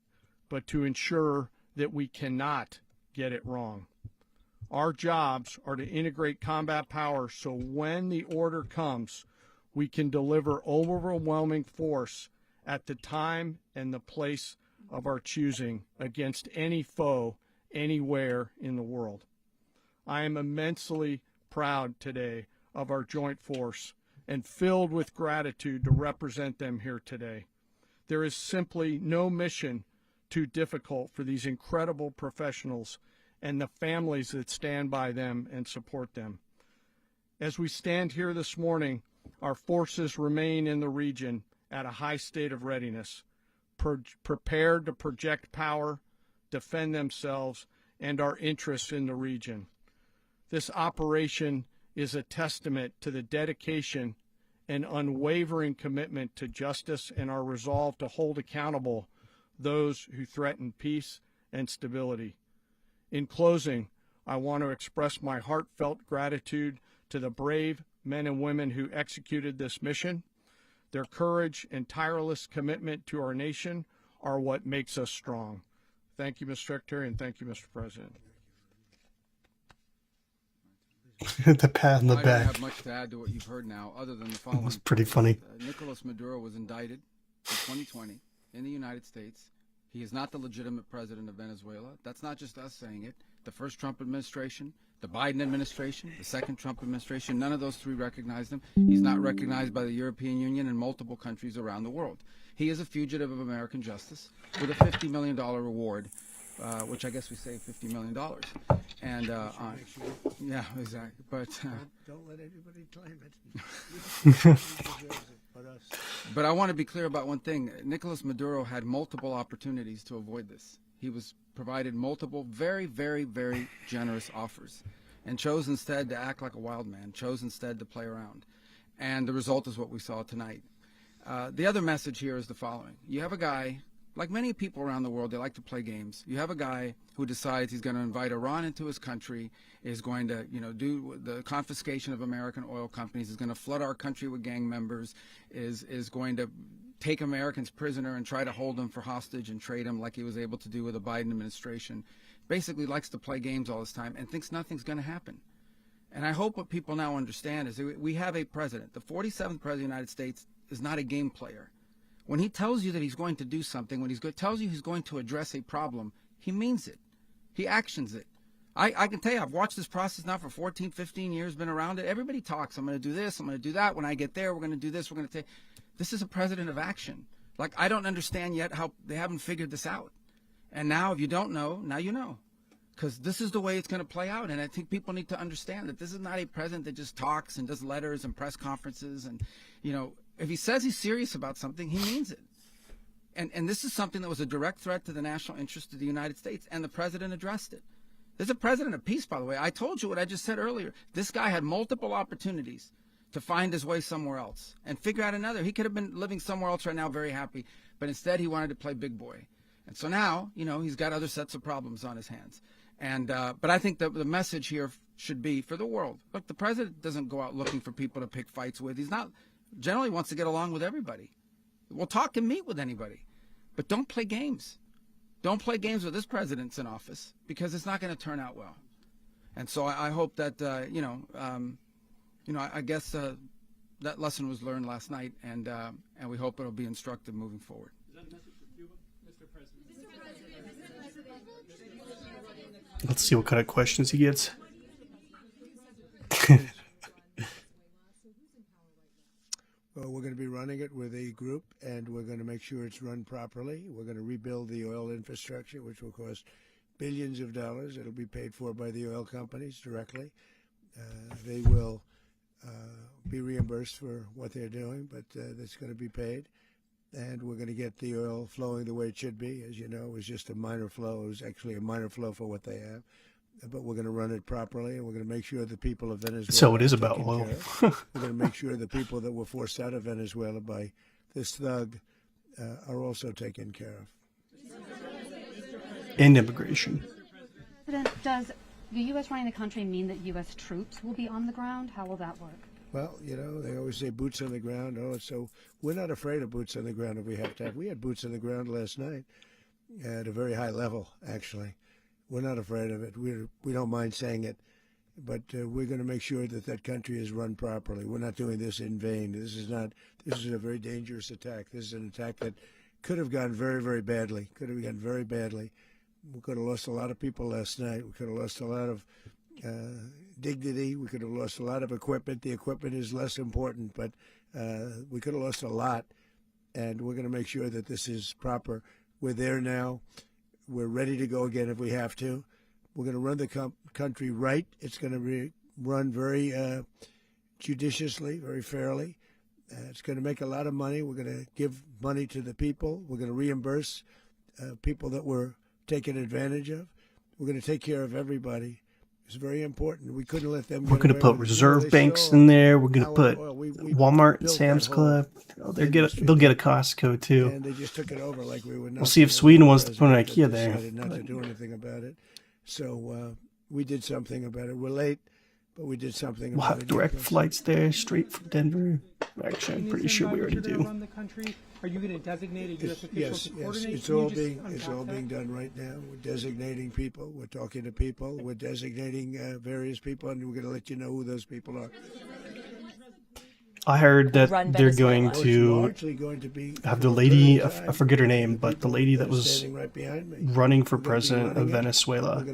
but to ensure that we cannot get it wrong. Our jobs are to integrate combat power so when the order comes, we can deliver overwhelming force at the time and the place of our choosing against any foe anywhere in the world. I am immensely proud today of our joint force and filled with gratitude to represent them here today. There is simply no mission too difficult for these incredible professionals and the families that stand by them and support them. As we stand here this morning, our forces remain in the region at a high state of readiness, prepared to project power, defend themselves, and our interests in the region. This operation is a testament to the dedication and unwavering commitment to justice and our resolve to hold accountable those who threaten peace and stability. In closing, I want to express my heartfelt gratitude to the brave men and women who executed this mission. Their courage and tireless commitment to our nation are what makes us strong. Thank you, Mr. Secretary, and thank you, Mr. President. The pat in the I don't back. have much to add to what you've heard now, other than the following. It was pretty funny. Nicolás Maduro was indicted in 2020 in the United States. He is not the legitimate president of Venezuela. That's not just us saying it. The first Trump administration, the Biden administration, the second Trump administration, none of those three recognized him. He's not recognized by the European Union and multiple countries around the world. He is a fugitive of American justice with a $50 million reward, which I guess we say $50 million. And yeah, exactly. But don't let anybody claim it. But I want to be clear about one thing. Nicolás Maduro had multiple opportunities to avoid this. He was provided multiple very, very, very generous offers and chose instead to act like a wild man, chose instead to play around. And the result is what we saw tonight. The other message here is the following. You have a guy, like many people around the world, they like to play games. You have a guy who decides he's going to invite Iran into his country, is going to, do the confiscation of American oil companies, is going to flood our country with gang members, is going to take Americans prisoner and try to hold them for hostage and trade them like he was able to do with the Biden administration. Basically likes to play games all this time and thinks nothing's going to happen. And I hope what people now understand is that we have a president. The 47th president of the United States is not a game player. When he tells you that he's going to do something, when he tells you he's going to address a problem, he means it. He actions it. I can tell you, I've watched this process now for 14, 15 years, been around it. Everybody talks. I'm going to do this. I'm going to do that. When I get there, we're going to do this. We're going to take. This is a president of action. Like, I don't understand yet how they haven't figured this out. And now, if you don't know, now you know. Because this is the way it's going to play out. And I think people need to understand that this is not a president that just talks and does letters and press conferences. And, if he says he's serious about something, he means it. And this is something that was a direct threat to the national interest of the United States, and the president addressed it. There's a president of peace, by the way. I told you what I just said earlier. This guy had multiple opportunities to find his way somewhere else and figure out another. He could have been living somewhere else right now, very happy, but instead he wanted to play big boy. And so now, he's got other sets of problems on his hands. And but I think the message here should be for the world. Look, the president doesn't go out looking for people to pick fights with. He's not generally wants to get along with everybody. We'll talk and meet with anybody, but don't play games. Don't play games with this president's in office, because it's not going to turn out well. And so I hope that I guess that lesson was learned last night, and we hope it'll be instructive moving forward. Is that a message for Cuba, Mr. President? Let's see what kind of questions he gets. Well, we're going to be running it with a group, and we're going to make sure it's run properly. We're going to rebuild the oil infrastructure, which will cost billions of dollars. It'll be paid for by the oil companies directly. They will be reimbursed for what they're doing, but that's going to be paid. And we're going to get the oil flowing the way it should be. As you know, it was just a minor flow. It was actually a minor flow for what they have. But we're going to run it properly, and we're going to make sure the people of Venezuela... So it is about oil. We're going to make sure the people that were forced out of Venezuela by this thug are also taken care of. And immigration. Does the U.S. running the country mean that U.S. troops will be on the ground? How will that work? Well, they always say boots on the ground. So we're not afraid of boots on the ground if we have to have. We had boots on the ground last night at a very high level, actually. We're not afraid of it. We don't mind saying it, but we're going to make sure that that country is run properly. We're not doing this in vain. This is a very dangerous attack. This is an attack that could have gone very, very badly. Could have gone very badly. We could have lost a lot of people last night. We could have lost a lot of dignity. We could have lost a lot of equipment. The equipment is less important, but we could have lost a lot, and we're going to make sure that this is proper. We're there now. We're ready to go again if we have to. We're going to run the country right. It's going to be run very judiciously, very fairly. It's going to make a lot of money. We're going to give money to the people. We're going to reimburse people that were taken advantage of. We're going to take care of everybody. It's very important. We couldn't let them. We're going to put reserve banks in there. We're going to put Walmart and Sam's Club. They'll get a Costco too. And they just took it over like we would. We'll see if Sweden wants to put an IKEA there. Not to do anything about it. So we did something about it. We're late, but we did something. We'll have direct flights there, straight from Denver. Actually, I'm pretty sure we already do. Are you going to designate a U.S. official to coordinate? Yes, it's all being done right now. We're designating people. We're talking to people. We're designating various people, and we're going to let you know who those people are. I heard that they're going to have the lady, I forget her name, but the lady that was running for president of Venezuela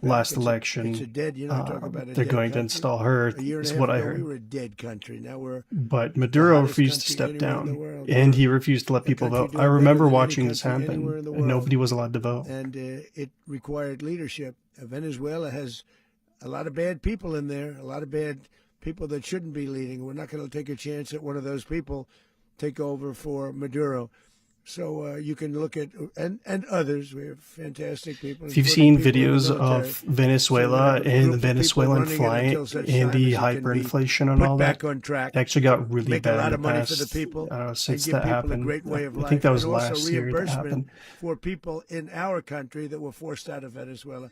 last election, they're going to install her, is what I heard. We were a dead country. Now we're but Maduro refused to step down, and he refused to let people vote. I remember watching this happen, and nobody was allowed to vote. And it required leadership. Venezuela has a lot of bad people in there, a lot of bad people that shouldn't be leading. We're not going to take a chance that one of those people take over for Maduro. So you can look at, and others, we have fantastic people. If you've seen videos of Venezuela and the Venezuelan flight and the hyperinflation and all that, it actually got really bad in the past, since that happened. I think that was last year that happened. For people in our country that were forced out of Venezuela.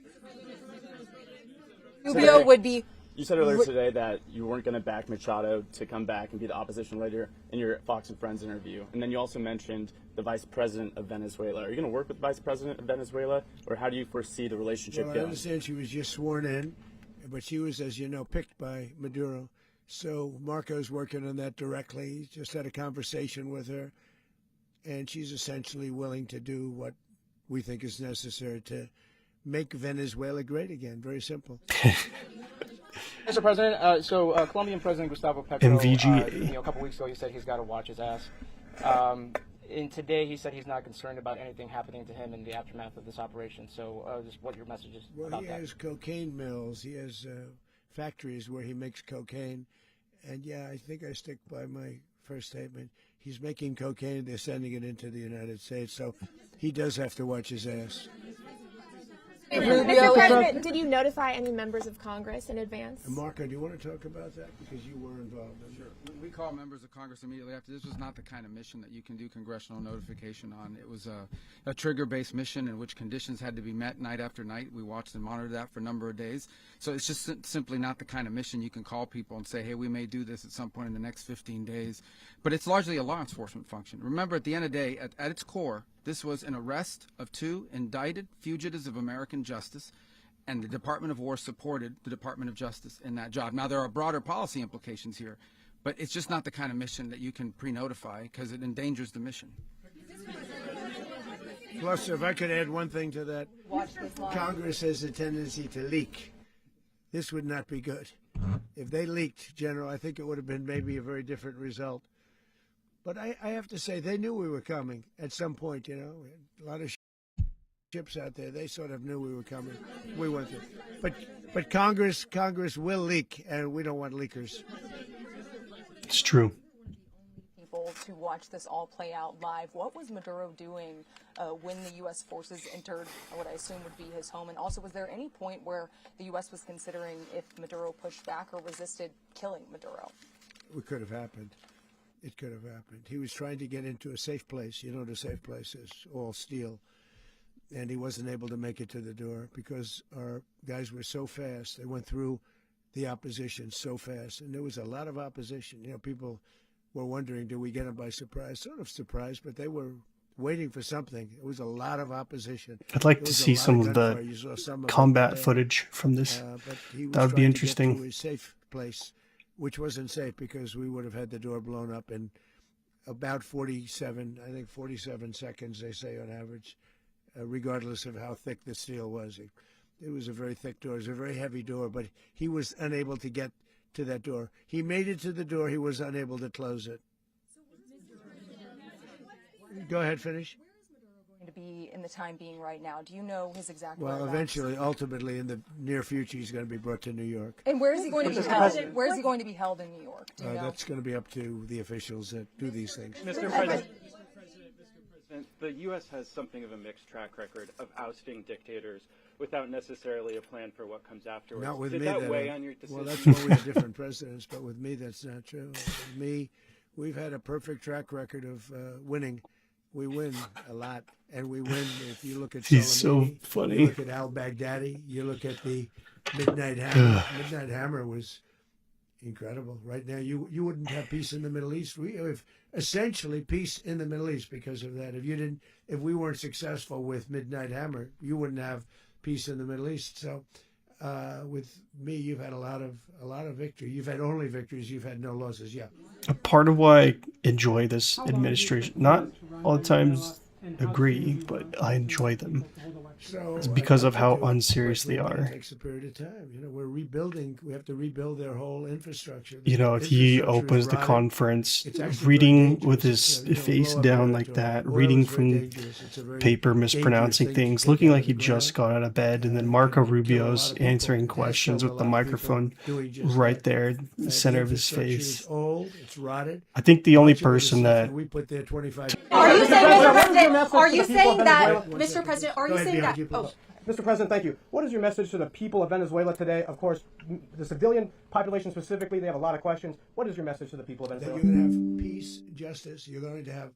Rubio would be... You said earlier today that you weren't going to back Machado to come back and be the opposition leader in your Fox and Friends interview. And then you also mentioned the vice president of Venezuela. Are you going to work with the vice president of Venezuela, or how do you foresee the relationship going? I understand she was just sworn in, but she was, as you know, picked by Maduro. So Marco's working on that directly. He just had a conversation with her, and she's essentially willing to do what we think is necessary to make Venezuela great again. Very simple. Mr. President, Colombian President Gustavo Petro, a couple weeks ago, he said he's got to watch his ass. And today, he said he's not concerned about anything happening to him in the aftermath of this operation. So, just what your message is about that? Well, he has cocaine mills. He has factories where he makes cocaine. And, yeah, I think I stick by my first statement. He's making cocaine. They're sending it into the United States. So he does have to watch his ass. Mr. President, did you notify any members of Congress in advance? Marco, do you want to talk about that? Because you were involved in it. Sure. We called members of Congress immediately after. This was not the kind of mission that you can do congressional notification on. It was a trigger-based mission in which conditions had to be met night after night. We watched and monitored that for a number of days. So it's just simply not the kind of mission you can call people and say, hey, we may do this at some point in the next 15 days. But it's largely a law enforcement function. Remember, at the end of the day, at its core, this was an arrest of 2 indicted fugitives of American justice, and the Department of War supported the Department of Justice in that job. Now, there are broader policy implications here, but it's just not the kind of mission that you can pre-notify because it endangers the mission. Plus, if I could add one thing to that, Congress has a tendency to leak. This would not be good. If they leaked, General, I think it would have been maybe a very different result. But I have to say, they knew we were coming at some point, you know. A lot of ships out there, they sort of knew we were coming. We weren't there. But Congress will leak, and we don't want leakers. It's true. People to watch this all play out live. What was Maduro doing when the U.S. forces entered what I assume would be his home? And also, was there any point where the U.S. was considering if Maduro pushed back or resisted killing Maduro? It could have happened. It could have happened. He was trying to get into a safe place. You know what a safe place is, all steel. And he wasn't able to make it to the door because our guys were so fast. They went through the opposition so fast. And there was a lot of opposition. You know, people were wondering, do we get them by surprise? Sort of surprised, but they were waiting for something. It was a lot of opposition. I'd like to see some of the combat footage from this. That would be interesting. To a safe place, which wasn't safe because we would have had the door blown up in about 47 seconds, they say on average, regardless of how thick the steel was. It was a very thick door. It was a very heavy door, but he was unable to get to that door. He made it to the door. He was unable to close it. Go ahead, finish. Going to be in the time being right now. Do you know his exact Well, whereabouts? eventually, ultimately, in the near future, he's going to be brought to New York. And where is he going to be held? Where is he going to be held in New York? Do you know? That's going to be up to the officials that do these things. Mr. President, the U.S. has something of a mixed track record of ousting dictators without necessarily a plan for what comes afterwards. Not with Did me. that weigh on your decision? Well, that's why we have different presidents, but with me, that's not true. With me, we've had a perfect track record of winning. We win a lot, and we win. If you look at He's so Soleimani, funny. You look at al-Baghdadi, you look at the Midnight Hammer. Midnight Hammer was incredible. Right now, you wouldn't have peace in the Middle East. We have essentially peace in the Middle East because of that. If we weren't successful with Midnight Hammer, you wouldn't have peace in the Middle East. So, with me, you've had a lot of victory. You've had only victories. You've had no losses. Yeah. A part of why I enjoy this administration, not all the times agree, but I enjoy them. It's because of how unserious they are. It takes a period of time. You know, we're rebuilding. We have to rebuild their whole infrastructure. You know, if he opens the conference, reading with his face down like that, reading from paper, mispronouncing things, looking like he just got out of bed, and then Marco Rubio's answering questions with the microphone right there in the center of his face. I think the only person that... Are you saying, Mr. President, are you saying that, Mr. President, are you saying that? Oh. Mr. President, thank you. What is your message to the people of Venezuela today? Of course, the civilian population specifically, they have a lot of questions. What is your message to the people of Venezuela? That you're going to have peace, justice. You're going to have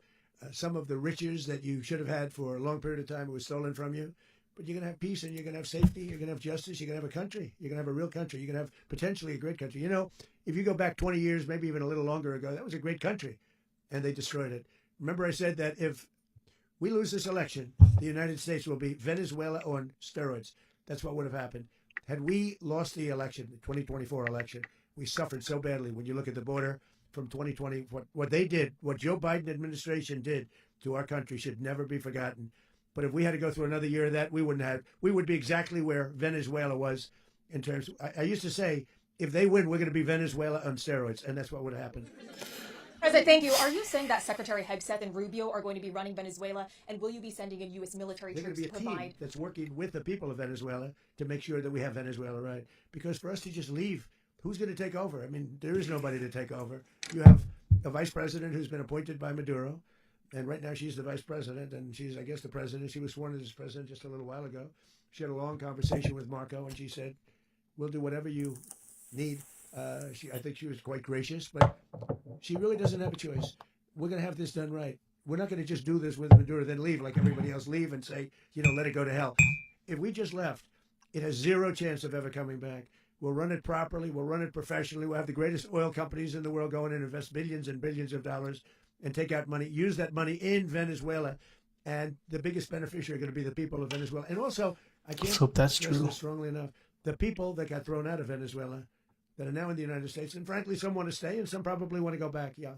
some of the riches that you should have had for a long period of time. It was stolen from you. But you're going to have peace and you're going to have safety. You're going to have justice. You're going to have a country. You're going to have a real country. You're going to have potentially a great country. You know, if you go back 20 years, maybe even a little longer ago, that was a great country. And they destroyed it. Remember I said that if we lose this election, the United States will be Venezuela on steroids. That's what would have happened. Had we lost the election, the 2024 election, we suffered so badly. When you look at the border from 2020, what they did, what Joe Biden administration did to our country should never be forgotten. But if we had to go through another year of that, we would be exactly where Venezuela was in terms. I used to say, if they win, we're going to be Venezuela on steroids, and that's what would have happened. President, thank you. Are you saying that Secretary Hegseth and Rubio are going to be running Venezuela, and will you be sending in U.S. military They're troops going to to be a provide? team that's working with the people of Venezuela to make sure that we have Venezuela right. Because for us to just leave, who's going to take over? I mean, there is nobody to take over. You have a vice president who's been appointed by Maduro, and right now she's the vice president, and she's, I guess, the president. She was sworn in as president just a little while ago. She had a long conversation with Marco, and she said, "We'll do whatever you need." I think she was quite gracious, but she really doesn't have a choice. We're going to have this done right. We're not going to just do this with Maduro, then leave like everybody else, leave and say, let it go to hell. If we just left, it has zero chance of ever coming back. We'll run it properly. We'll run it professionally. We'll have the greatest oil companies in the world go in and invest billions and billions of dollars and take out money, use that money in Venezuela. And the biggest beneficiary are going to be the people of Venezuela. And also, I can't hope that's stress true. this strongly enough, the people that got thrown out of Venezuela that are now in the United States, and frankly, some want to stay and some probably want to go back, yeah.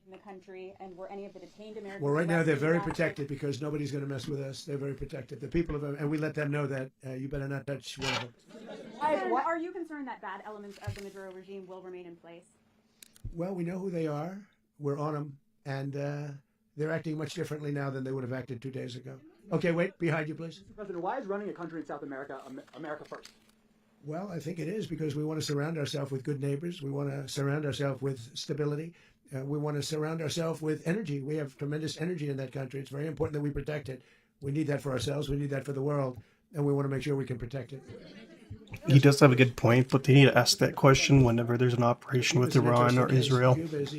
In the country, and were any of the detained Americans? Well, right now they're very arrested? protected because nobody's going to mess with us. They're very protected. The people of, and we let them know that you better not touch one of them. And are you concerned that bad elements of the Maduro regime will remain in place? Well, we know who they are. We're on them, and they're acting much differently now than they would have acted 2 days ago. Okay, wait, behind you, please. Mr. President, why is running a country in South America America first? Well, I think it is because we want to surround ourselves with good neighbors. We want to surround ourselves with stability. We want to surround ourselves with energy. We have tremendous energy in that country. It's very important that we protect it. We need that for ourselves. We need that for the world. And we want to make sure we can protect it. He does have a good point, but they need to ask that question whenever there's an operation with Iran or Israel. Cuba is,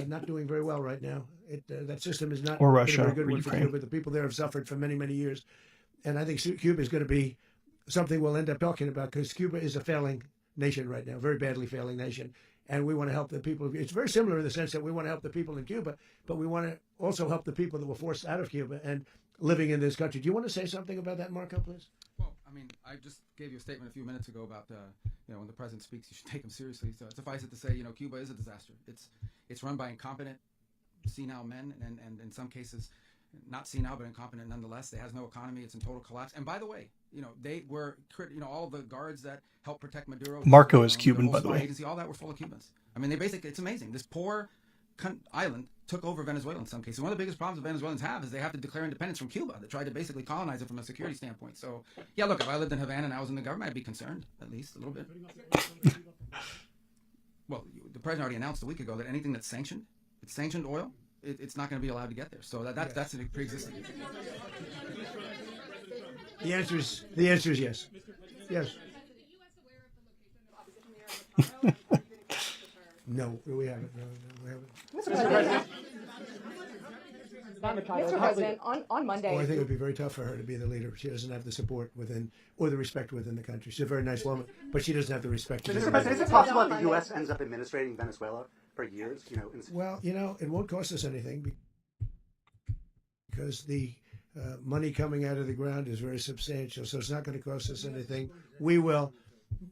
not doing very well right now. That system is not Or Russia, a very good or one for Ukraine. Cuba. The people there have suffered for many, many years. And I think Cuba is going to be something we'll end up talking about because Cuba is a failing nation right now, very badly failing nation. And we want to help the people. It's very similar in the sense that we want to help the people in Cuba, but we want to also help the people that were forced out of Cuba and living in this country. Do you want to say something about that, Marco, please? Well, I mean, I just gave you a statement a few minutes ago about, when the president speaks, you should take him seriously. So suffice it to say, Cuba is a disaster. It's run by incompetent, senile men, and in some cases, not senile, but incompetent nonetheless. It has no economy. It's in total collapse. And by the way, they were, all the guards that helped protect Maduro. Marco is Cuban, by the way. Agency, all that were full of Cubans. I mean, it's amazing. This poor island took over Venezuela in some cases. One of the biggest problems the Venezuelans have is they have to declare independence from Cuba. They tried to basically colonize it from a security standpoint. So, yeah, look, if I lived in Havana and I was in the government, I'd be concerned, at least a little bit. Well, the president already announced a week ago that anything that's sanctioned, it's sanctioned oil, it's not going to be allowed to get there. So that's a pre-existing. The answer is yes. Yes. No, we haven't. No, we haven't. Mr. President, on Monday. Oh, I think it would be very tough for her to be the leader. She doesn't have the support within, or the respect within the country. She's a very nice woman, but she doesn't have the respect. Mr. President, is it possible that the U.S. ends up administrating Venezuela for years? Well, it won't cost us anything because the money coming out of the ground is very substantial. So it's not going to cost us anything. We will.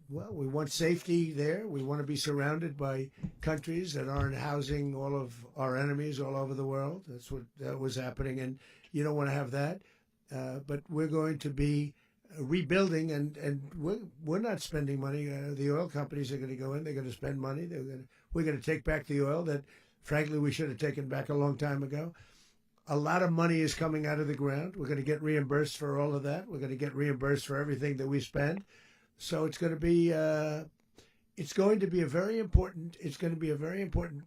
Well, we want safety there. We want to be surrounded by countries that aren't housing all of our enemies all over the world. That's what was happening, and you don't want to have that. But we're going to be rebuilding, and we're not spending money. The oil companies are going to go in. They're going to spend money. We're going to take back the oil that, frankly, we should have taken back a long time ago. A lot of money is coming out of the ground. We're going to get reimbursed for all of that. We're going to get reimbursed for everything that we spend. So it's going to be a very important.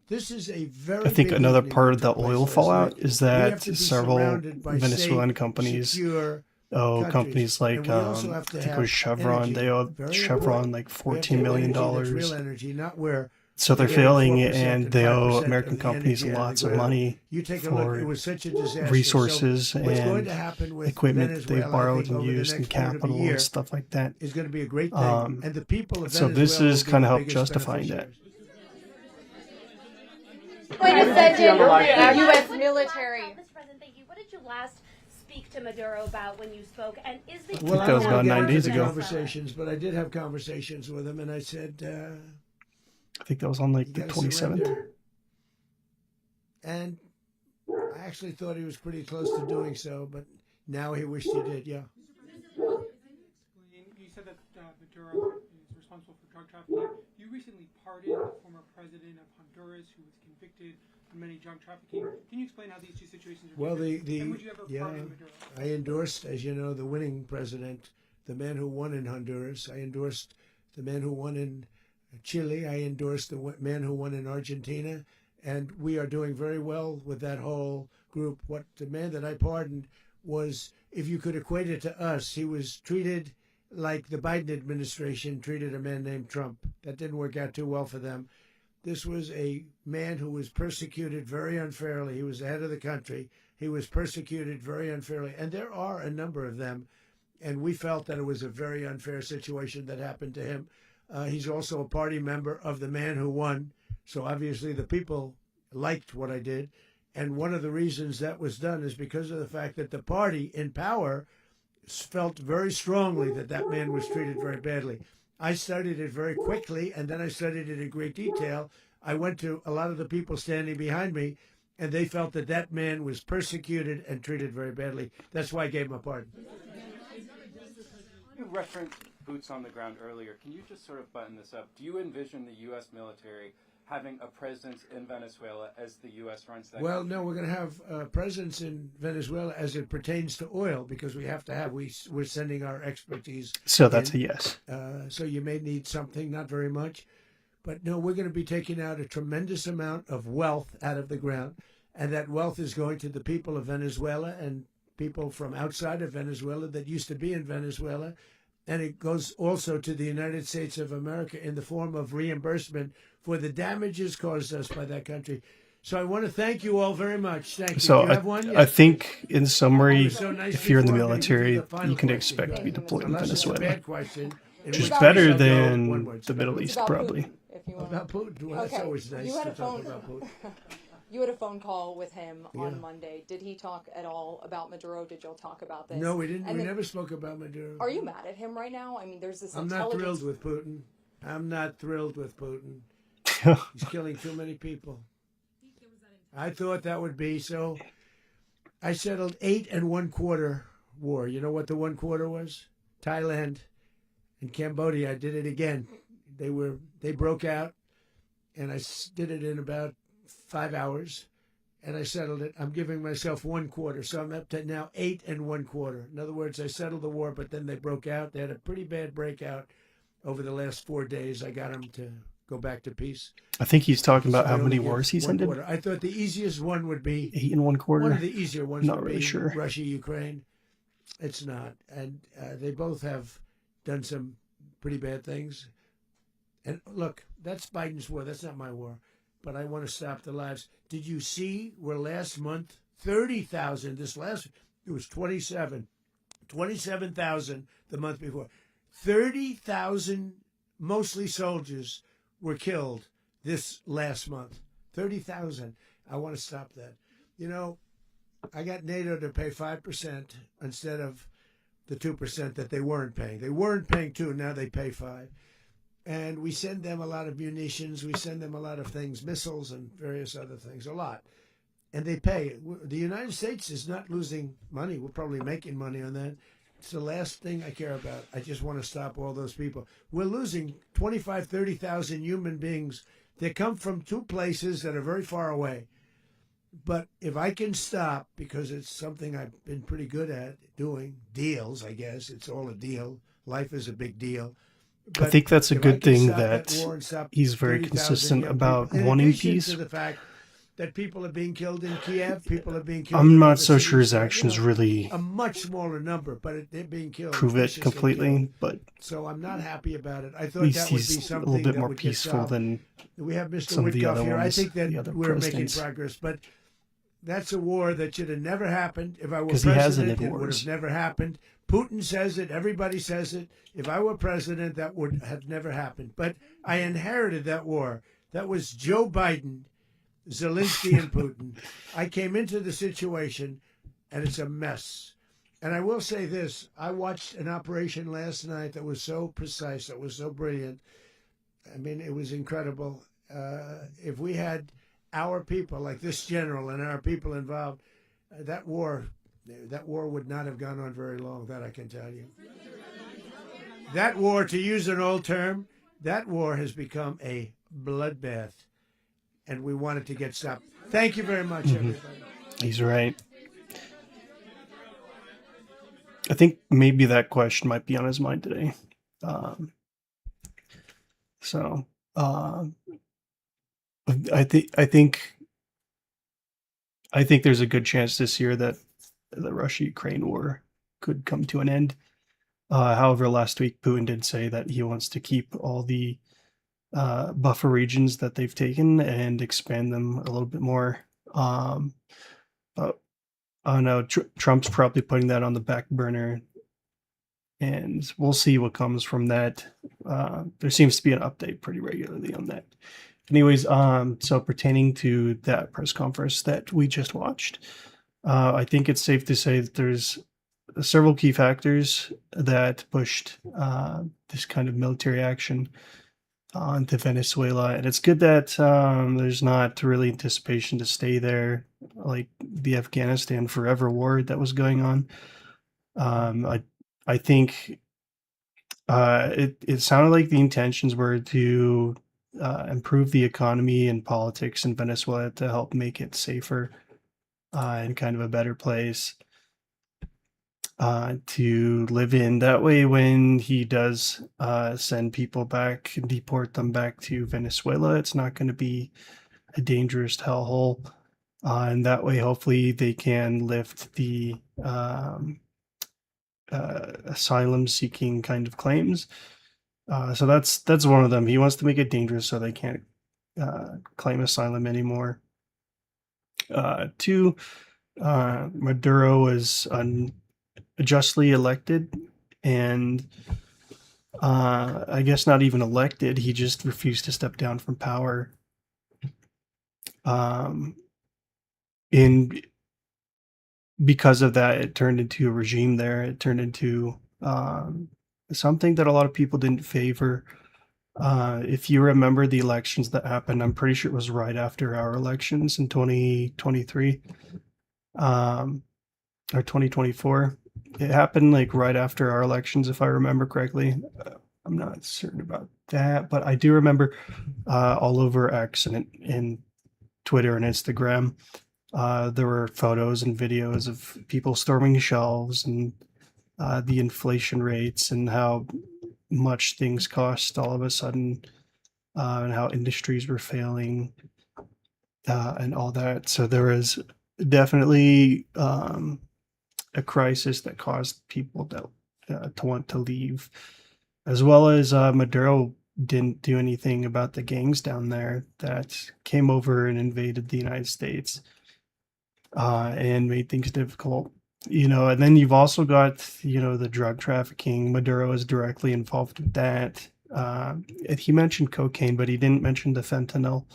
This is a very. I think big another evening part of that the took place oil last fallout night. is We have that to be several surrounded by Venezuelan safe, companies, secure companies like And we also I have to think it have was Chevron. energy. They owe Very Chevron important. like We have to $14 have million. energy that's real energy, not where So they're we're getting failing, 4% and they 5% owe of American the companies energy out of lots the of ground. money You take a look; for it was such a disaster. resources So what's going and to happen with equipment that they Venezuela, I borrowed think, and over the used next and quarter of a capital year and stuff like that. is going to be a great thing, and the people of So Venezuela this is will be kind of the help biggest justifying that. When you said the U.S. military. Mr. President, thank you. What did you last speak to Maduro about when you spoke? And is the Well, I that was don't want about to 9 get days into the ago. conversations, but I did have conversations with him, and I said, I think that was on like "You the gotta 27th. surrender." And I actually thought he was pretty close to doing so, but now he wished he did. Yeah. You said that Maduro is responsible for drug trafficking. You recently pardoned the former president of Honduras who was convicted of many drug trafficking. Can you explain how these two situations are Well, different? And would you ever yeah, pardon Maduro? I endorsed, as you know, the winning president, the man who won in Honduras. I endorsed the man who won in Chile. I endorsed the man who won in Argentina. And we are doing very well with that whole group. What the man that I pardoned was if you could equate it to us, he was treated like the Biden administration treated a man named Trump. That didn't work out too well for them. This was a man who was persecuted very unfairly. He was the head of the country. He was persecuted very unfairly. And there are a number of them. And we felt that it was a very unfair situation that happened to him. He's also a party member of the man who won. So obviously the people liked what I did. And one of the reasons that was done is because of the fact that the party in power felt very strongly that that man was treated very badly. I studied it very quickly, and then I studied it in great detail. I went to a lot of the people standing behind me, and they felt that that man was persecuted and treated very badly. That's why I gave him a pardon. You referenced boots on the ground earlier. Can you just sort of button this up? Do you envision the U.S. military having a presence in Venezuela as the U.S. runs that Well, country? no, we're going to have a presence in Venezuela as it pertains to oil, because we have to have, we're sending our expertise. So that's in. a yes. So you may need something, not very much. But no, we're going to be taking out a tremendous amount of wealth out of the ground. And that wealth is going to the people of Venezuela and people from outside of Venezuela that used to be in Venezuela. And it goes also to the United States of America in the form of reimbursement for the damages caused us by that country. So I want to thank you all very much. Thank you. So Do you have one? I think, in summary, was so nice if you're in the before. I'm gonna give military, you the final you can question. expect to be deployed in Unless it's a Venezuela, bad question, in which is which better case I'll go than one word. the Middle East, about probably. Putin, if you want. About Putin. Well, that's always nice You had to a talk phone. about Putin. You had a phone call with him Yeah. on Monday. Did he talk at all about Maduro? Did y'all talk about this? No, we didn't. And We then- never spoke about Maduro. Are you mad at him right now? I mean, there's this I'm not intelligence. thrilled with Putin. I'm not thrilled with Putin. He's killing too many people. I thought that would be so. I settled 8 1/4 war. You know what the 1/4 was? Thailand and Cambodia. I did it again. They broke out, and I did it in about 5 hours, and I settled it. I'm giving myself 1/4, so I'm up to now 8 1/4. In other words, I settled the war, but then they broke out. They had a pretty bad breakout over the last 4 days. I got them to go back to peace. I think he's talking about So how I many only give wars he's ended. 1/4. I thought the easiest one would be 8 1/4. one of the easier ones Not would really be sure. Russia, Ukraine. It's not, and they both have done some pretty bad things. And look, that's Biden's war. That's not my war. But I want to stop the lives. Did you see where last month 30,000? It was 27,000 the month before. 30,000, mostly soldiers, were killed this last month. 30,000. I want to stop that. You know, I got NATO to pay 5% instead of the 2% that they weren't paying. They weren't paying 2, now they pay 5. And we send them a lot of munitions. We send them a lot of things, missiles and various other things, a lot. And they pay. The United States is not losing money. We're probably making money on that. It's the last thing I care about. I just want to stop all those people. We're losing 25, 30,000 human beings that come from 2 places that are very far away. But if I can stop, because it's something I've been pretty good at doing, deals, I guess. It's all a deal. Life is a big deal. I think that's a if I good can thing stop that war and stop he's very 30,000 consistent young about people, in wanting addition peace. to the fact that people are being killed in Kiev, people are being killed. I'm in not other so sure his cities, actions really a much smaller number, but they're being killed. prove it viciously completely, killed. but So I'm not happy about it. I at thought least that would be he's a something little bit that more would get peaceful solved. than We have Mr. some of the Witkoff other here. I ones, think that the other we're making presidents. progress, but that's a war that should have never happened. If I were 'Cause he has president, ended it would wars. have never happened. Putin says it. Everybody says it. If I were president, that would have never happened. But I inherited that war. That was Joe Biden, Zelensky, and Putin. I came into the situation, and it's a mess. And I will say this. I watched an operation last night that was so precise, that was so brilliant. I mean, it was incredible. If we had our people, like this general and our people involved, that war would not have gone on very long, that I can tell you. That war, to use an old term, that war has become a bloodbath, and we want it to get stopped. Thank you very much, everybody. he's right. I think maybe that question might be on his mind today. I think there's a good chance this year that the Russia-Ukraine war could come to an end. However, last week Putin did say that he wants to keep all the buffer regions that they've taken and expand them a little bit more. But I don't know. Trump's probably putting that on the back burner, and we'll see what comes from that. There seems to be an update pretty regularly on that. Anyways, so pertaining to that press conference that we just watched, I think it's safe to say that there's several key factors that pushed this kind of military action onto Venezuela, and it's good that there's not really anticipation to stay there like the Afghanistan forever war that was going on. I think it sounded like the intentions were to improve the economy and politics in Venezuela to help make it safer and kind of a better place to live in. That way, when he does send people back and deport them back to Venezuela, it's not going to be a dangerous hellhole. And that way, hopefully, they can lift the asylum-seeking kind of claims. So that's one of them. He wants to make it dangerous so they can't claim asylum anymore. Two, Maduro was unjustly elected, and I guess not even elected. He just refused to step down from power. And because of that, it turned into a regime there. It turned into something that a lot of people didn't favor. If you remember the elections that happened, I'm pretty sure it was right after our elections in 2023 or 2024. It happened like right after our elections, if I remember correctly. I'm not certain about that, but I do remember all over X and Twitter and Instagram, there were photos and videos of people storming shelves and the inflation rates and how much things cost all of a sudden, and how industries were failing and all that. So there was definitely a crisis that caused people to want to leave, as well as Maduro didn't do anything about the gangs down there that came over and invaded the United States and made things difficult. And then you've also got, the drug trafficking. Maduro is directly involved with that. He mentioned cocaine, but he didn't mention the fentanyl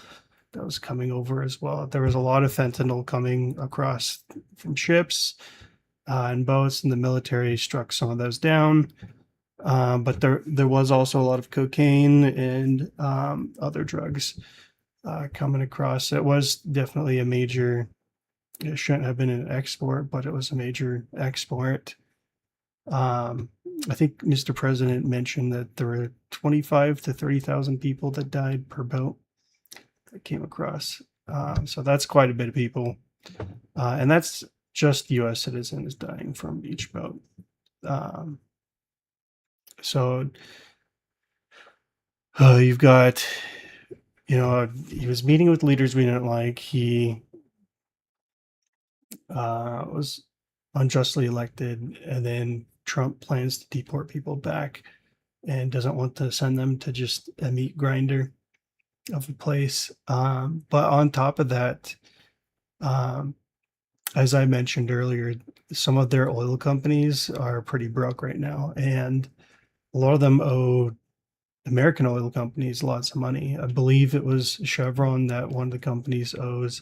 that was coming over as well. There was a lot of fentanyl coming across from ships and boats, and the military struck some of those down. But there was also a lot of cocaine and other drugs coming across. It was definitely a major. It shouldn't have been an export, but it was a major export. I think Mr. President mentioned that there were 25 to 30,000 people that died per boat that came across. So that's quite a bit of people. And that's just U.S. citizens dying from each boat. So you've got, he was meeting with leaders we didn't like. He was unjustly elected, and then Trump plans to deport people back and doesn't want to send them to just a meat grinder of a place. But on top of that, as I mentioned earlier, some of their oil companies are pretty broke right now, and a lot of them owe American oil companies lots of money. I believe it was Chevron that one of the companies owes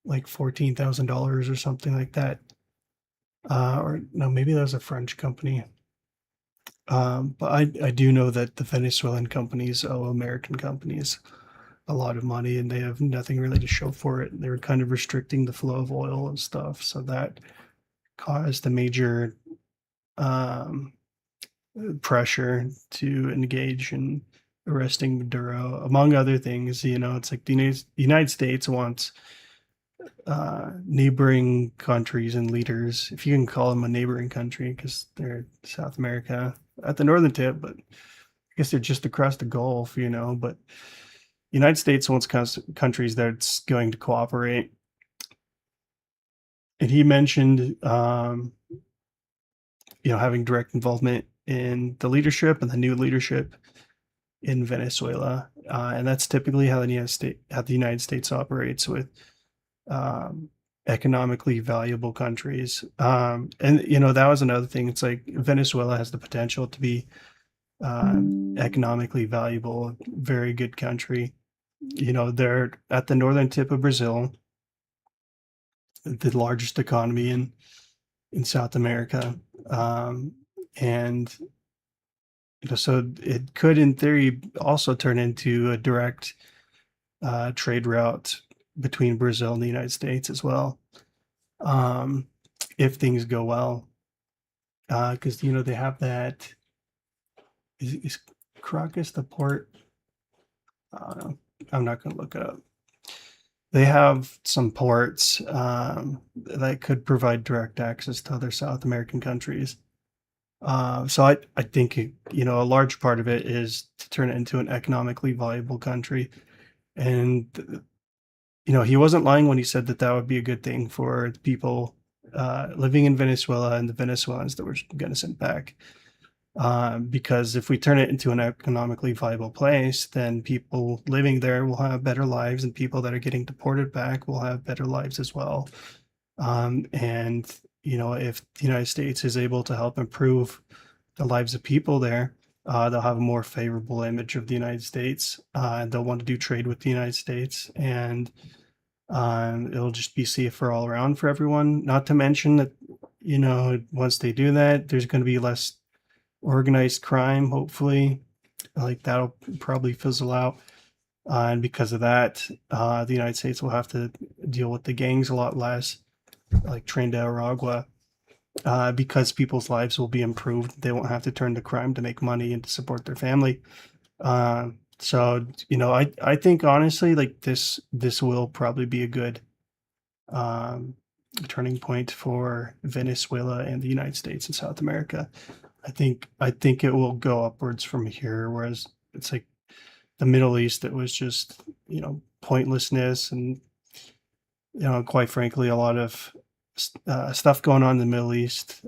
like $14,000 or something like that. Or no, maybe that was a French company. But I do know that the Venezuelan companies owe American companies a lot of money, and they have nothing really to show for it. They were kind of restricting the flow of oil and stuff. So that caused a major pressure to engage in arresting Maduro, among other things. It's like the United States wants neighboring countries and leaders, if you can call them a neighboring country, because they're South America at the northern tip, but I guess they're just across the Gulf, but United States wants countries that's going to cooperate and he mentioned, having direct involvement in the leadership and the new leadership in Venezuela, and that's typically how the United States operates with economically valuable countries. And that was another thing. It's like Venezuela has the potential to be economically valuable, very good country. They're at the northern tip of Brazil, the largest economy in South America, and so it could, in theory, also turn into a direct trade route between Brazil and the United States as well, if things go well, because they have that. Is Caracas the port? I'm not going to look it up. They have some ports that could provide direct access to other South American countries. So I think a large part of it is to turn it into an economically viable country, and he wasn't lying when he said that would be a good thing for the people living in Venezuela and the Venezuelans that were going to send back. Because if we turn it into an economically viable place, then people living there will have better lives, and people that are getting deported back will have better lives as well. And if the United States is able to help improve the lives of people there, they'll have a more favorable image of the United States, and they'll want to do trade with the United States, and it'll just be safer all around for everyone. Not to mention that, once they do that, there's going to be less organized crime, hopefully. Like, that'll probably fizzle out. And because of that, the United States will have to deal with the gangs a lot less, like Tren de Aragua, because people's lives will be improved. They won't have to turn to crime to make money and to support their family. So, I think honestly, like this will probably be a good turning point for Venezuela and the United States and South America. I think it will go upwards from here, whereas it's like the Middle East, it was just, pointlessness and, quite frankly, a lot of stuff going on in the Middle East.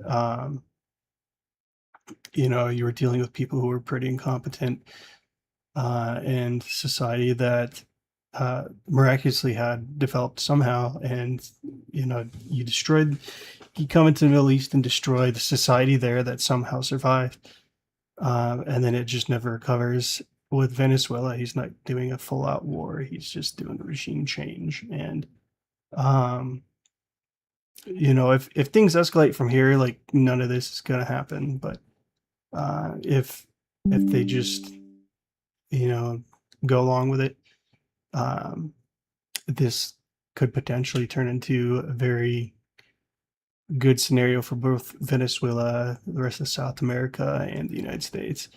You were dealing with people who were pretty incompetent, and society that miraculously had developed somehow. And, you come into the Middle East and destroy the society there that somehow survived. And then it just never recovers. With Venezuela, he's not doing a full-out war. He's just doing a regime change. And, if things escalate from here, like, none of this is going to happen. But if they just, go along with it, this could potentially turn into a very good scenario for both Venezuela, the rest of South America, and the United States.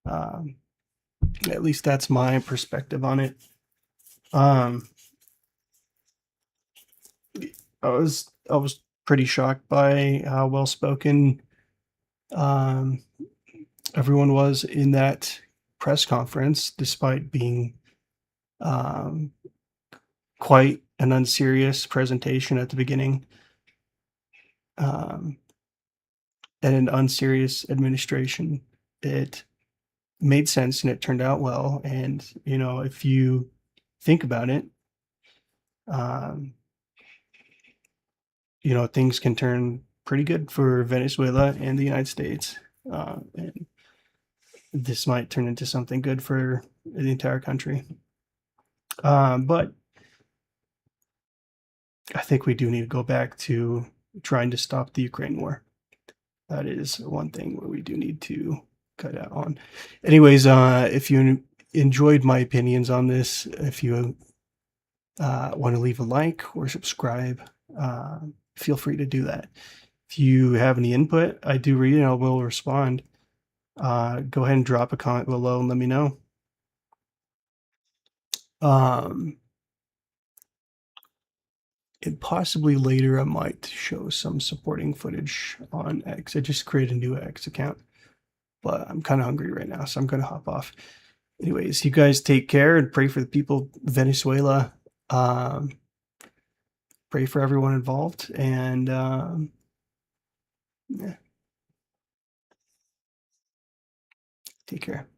At least that's my perspective on it. I was pretty shocked by how well spoken everyone was in that press conference, despite being quite an unserious presentation at the beginning, and an unserious administration. It made sense and it turned out well. And, if you think about it, things can turn pretty good for Venezuela and the United States. And this might turn into something good for the entire country. But I think we do need to go back to trying to stop the Ukraine war. That is one thing where we do need to cut out on. Anyways, if you enjoyed my opinions on this, if you want to leave a like or subscribe, feel free to do that. If you have any input, I do read and I will respond. Go ahead and drop a comment below and let me know. And possibly later I might show some supporting footage on X. I just created a new X account, but I'm kind of hungry right now, so I'm going to hop off. Anyways, you guys take care and pray for the people of Venezuela. pray for everyone involved, and yeah. Take care.